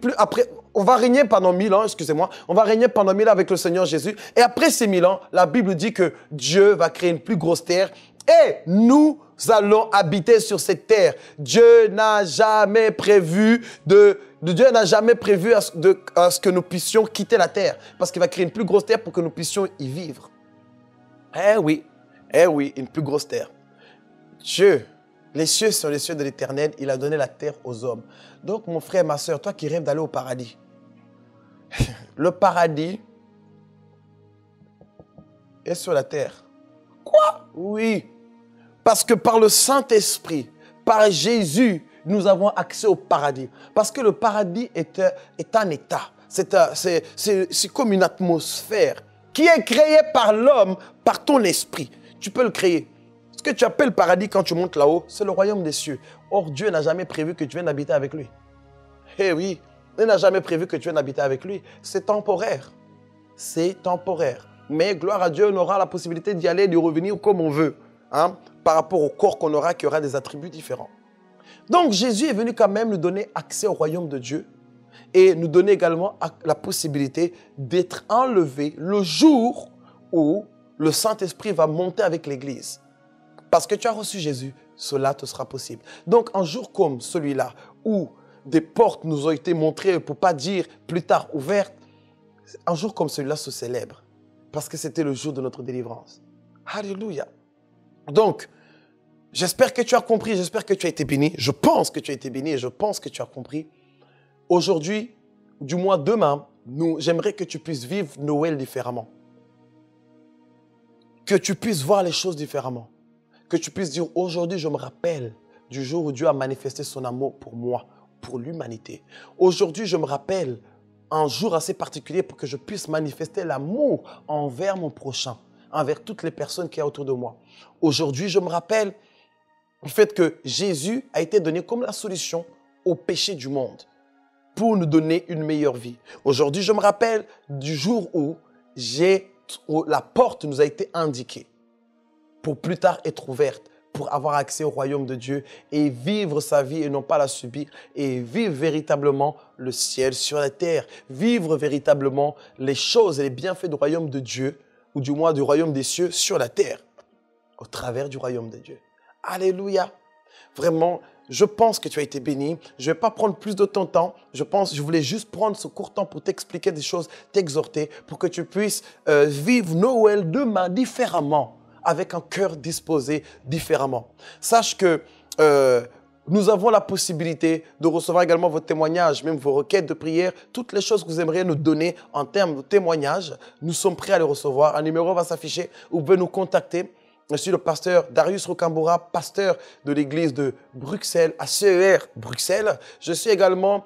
on va régner pendant 1000 ans, excusez-moi. On va régner pendant 1000 ans avec le Seigneur Jésus. Et après ces 1000 ans, la Bible dit que Dieu va créer une plus grosse terre. Et nous allons habiter sur cette terre. Dieu n'a jamais prévu à ce que nous puissions quitter la terre. Parce qu'il va créer une plus grosse terre pour que nous puissions y vivre. Eh oui, une plus grosse terre. Dieu, les cieux sont les cieux de l'Éternel. Il a donné la terre aux hommes. Donc, mon frère, ma soeur, toi qui rêves d'aller au paradis, le paradis est sur la terre. Quoi? Oui. Parce que par le Saint-Esprit, par Jésus, nous avons accès au paradis. Parce que le paradis est un état. C'est comme une atmosphère qui est créée par l'homme, par ton esprit. Tu peux le créer. Ce que tu appelles le paradis quand tu montes là-haut, c'est le royaume des cieux. Or, Dieu n'a jamais prévu que tu viennes habiter avec lui. Eh oui, il n'a jamais prévu que tu viennes habiter avec lui. C'est temporaire. C'est temporaire. Mais gloire à Dieu, on aura la possibilité d'y aller et de revenir comme on veut. Hein, par rapport au corps qu'on aura, qui aura des attributs différents. Donc, Jésus est venu quand même nous donner accès au royaume de Dieu et nous donner également la possibilité d'être enlevé le jour où le Saint-Esprit va monter avec l'Église. Parce que tu as reçu Jésus, cela te sera possible. Donc, un jour comme celui-là, où des portes nous ont été montrées, pour ne pas dire plus tard ouvertes, un jour comme celui-là se célèbre. Parce que c'était le jour de notre délivrance. Alléluia. Donc, j'espère que tu as compris, j'espère que tu as été béni. Je pense que tu as été béni et je pense que tu as compris. Aujourd'hui, du moins demain, j'aimerais que tu puisses vivre Noël différemment. Que tu puisses voir les choses différemment. Que tu puisses dire, aujourd'hui, je me rappelle du jour où Dieu a manifesté son amour pour moi, pour l'humanité. Aujourd'hui, je me rappelle un jour assez particulier pour que je puisse manifester l'amour envers mon prochain, envers toutes les personnes qui sont autour de moi. Aujourd'hui, je me rappelle du fait que Jésus a été donné comme la solution au péché du monde pour nous donner une meilleure vie. Aujourd'hui, je me rappelle du jour où la porte nous a été indiquée pour plus tard être ouverte, pour avoir accès au royaume de Dieu et vivre sa vie et non pas la subir et vivre véritablement le ciel sur la terre, vivre véritablement les choses et les bienfaits du royaume de Dieu ou du moins du royaume des cieux sur la terre, au travers du royaume de Dieu. Alléluia. Vraiment, je pense que tu as été béni. Je ne vais pas prendre plus de ton temps. Je voulais juste prendre ce court temps pour t'expliquer des choses, t'exhorter, pour que tu puisses vivre Noël demain différemment, avec un cœur disposé différemment. Sache que nous avons la possibilité de recevoir également vos témoignages, même vos requêtes de prière, toutes les choses que vous aimeriez nous donner en termes de témoignages. Nous sommes prêts à les recevoir. Un numéro va s'afficher. Vous pouvez nous contacter. Je suis le pasteur Darius Rocambora, pasteur de l'église de Bruxelles, à CER Bruxelles. Je suis également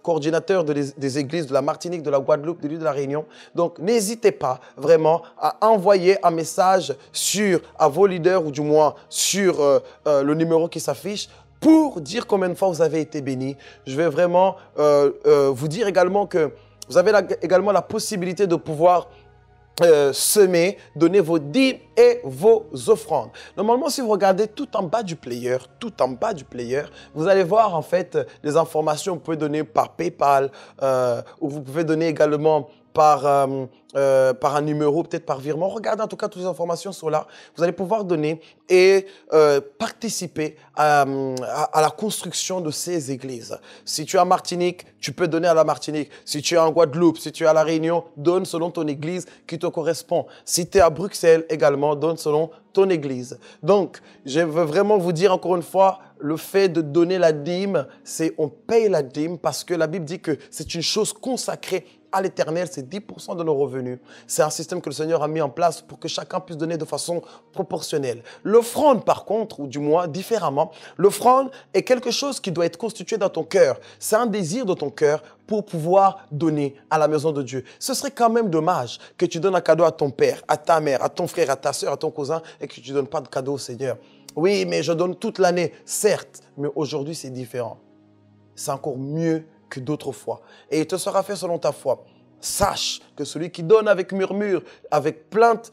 coordinateur des églises de la Martinique, de la Guadeloupe, de l'île de la Réunion. Donc, n'hésitez pas vraiment à envoyer un message à vos leaders ou du moins sur le numéro qui s'affiche pour dire combien de fois vous avez été bénis. Je vais vraiment vous dire également que vous avez également la possibilité de pouvoir semer, donner vos dîmes et vos offrandes. Normalement, si vous regardez tout en bas du player, vous allez voir en fait les informations que vous pouvez donner par PayPal ou vous pouvez donner également par un numéro, peut-être par virement. Regardez en tout cas toutes les informations sont là. Vous allez pouvoir donner et participer à la construction de ces églises. Si tu es en Martinique, tu peux donner à la Martinique. Si tu es en Guadeloupe, si tu es à La Réunion, donne selon ton église qui te correspond. Si tu es à Bruxelles également, donne selon ton église. Donc, je veux vraiment vous dire encore une fois, le fait de donner la dîme, on paye la dîme parce que la Bible dit que c'est une chose consacrée à l'Éternel, c'est 10% de nos revenus. C'est un système que le Seigneur a mis en place pour que chacun puisse donner de façon proportionnelle. L'offrande, par contre, ou du moins différemment, l'offrande est quelque chose qui doit être constitué dans ton cœur. C'est un désir de ton cœur pour pouvoir donner à la maison de Dieu. Ce serait quand même dommage que tu donnes un cadeau à ton père, à ta mère, à ton frère, à ta soeur, à ton cousin et que tu ne donnes pas de cadeau au Seigneur. Oui, mais je donne toute l'année, certes, mais aujourd'hui c'est différent. C'est encore mieux que d'autres fois. Et il te sera fait selon ta foi. Sache que celui qui donne avec murmure, avec plainte,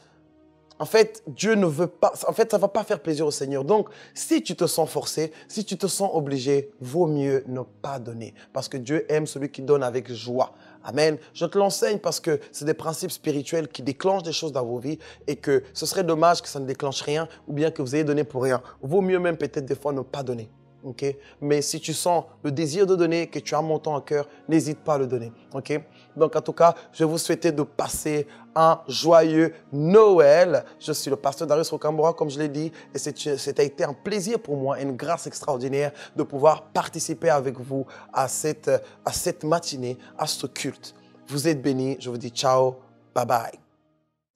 en fait, Dieu ne veut pas, en fait, ça ne va pas faire plaisir au Seigneur. Donc, si tu te sens forcé, si tu te sens obligé, vaut mieux ne pas donner. Parce que Dieu aime celui qui donne avec joie. Amen. Je te l'enseigne parce que c'est des principes spirituels qui déclenchent des choses dans vos vies et que ce serait dommage que ça ne déclenche rien ou bien que vous ayez donné pour rien. Vaut mieux même peut-être des fois ne pas donner. Okay? Mais si tu sens le désir de donner, que tu as un montant à cœur, n'hésite pas à le donner. Okay? Donc, en tout cas, je vais vous souhaiter de passer un joyeux Noël. Je suis le pasteur Darius Rocambora, comme je l'ai dit, et c'était été un plaisir pour moi et une grâce extraordinaire de pouvoir participer avec vous à cette matinée, à ce culte. Vous êtes bénis. Je vous dis ciao, bye bye.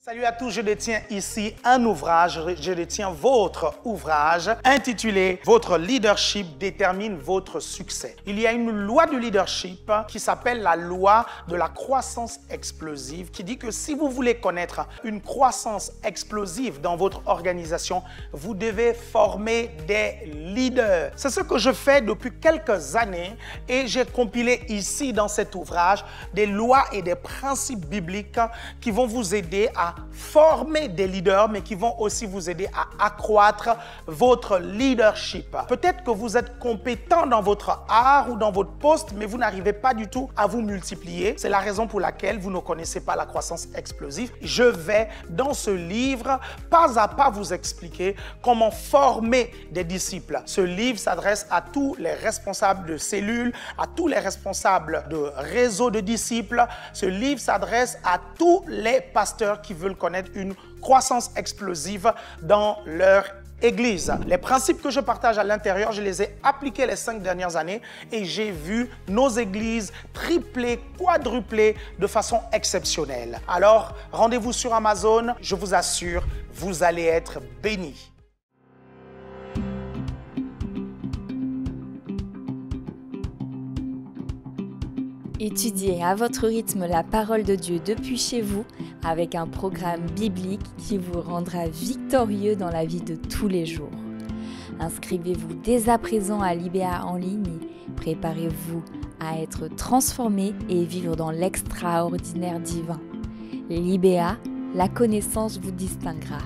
Salut à tous, je détiens ici un ouvrage, je détiens votre ouvrage intitulé « Votre leadership détermine votre succès ». Il y a une loi du leadership qui s'appelle la loi de la croissance explosive qui dit que si vous voulez connaître une croissance explosive dans votre organisation, vous devez former des leaders. C'est ce que je fais depuis quelques années et j'ai compilé ici dans cet ouvrage des lois et des principes bibliques qui vont vous aider à former des leaders, mais qui vont aussi vous aider à accroître votre leadership. Peut-être que vous êtes compétent dans votre art ou dans votre poste, mais vous n'arrivez pas du tout à vous multiplier. C'est la raison pour laquelle vous ne connaissez pas la croissance explosive. Je vais, dans ce livre, pas à pas vous expliquer comment former des disciples. Ce livre s'adresse à tous les responsables de cellules, à tous les responsables de réseaux de disciples. Ce livre s'adresse à tous les pasteurs qui veulent connaître une croissance explosive dans leur église. Les principes que je partage à l'intérieur, je les ai appliqués les 5 dernières années et j'ai vu nos églises tripler, quadrupler de façon exceptionnelle. Alors, rendez-vous sur Amazon, je vous assure, vous allez être bénis. Étudiez à votre rythme la parole de Dieu depuis chez vous avec un programme biblique qui vous rendra victorieux dans la vie de tous les jours. Inscrivez-vous dès à présent à l'IBA en ligne et préparez-vous à être transformé et vivre dans l'extraordinaire divin. L'IBA, la connaissance vous distinguera.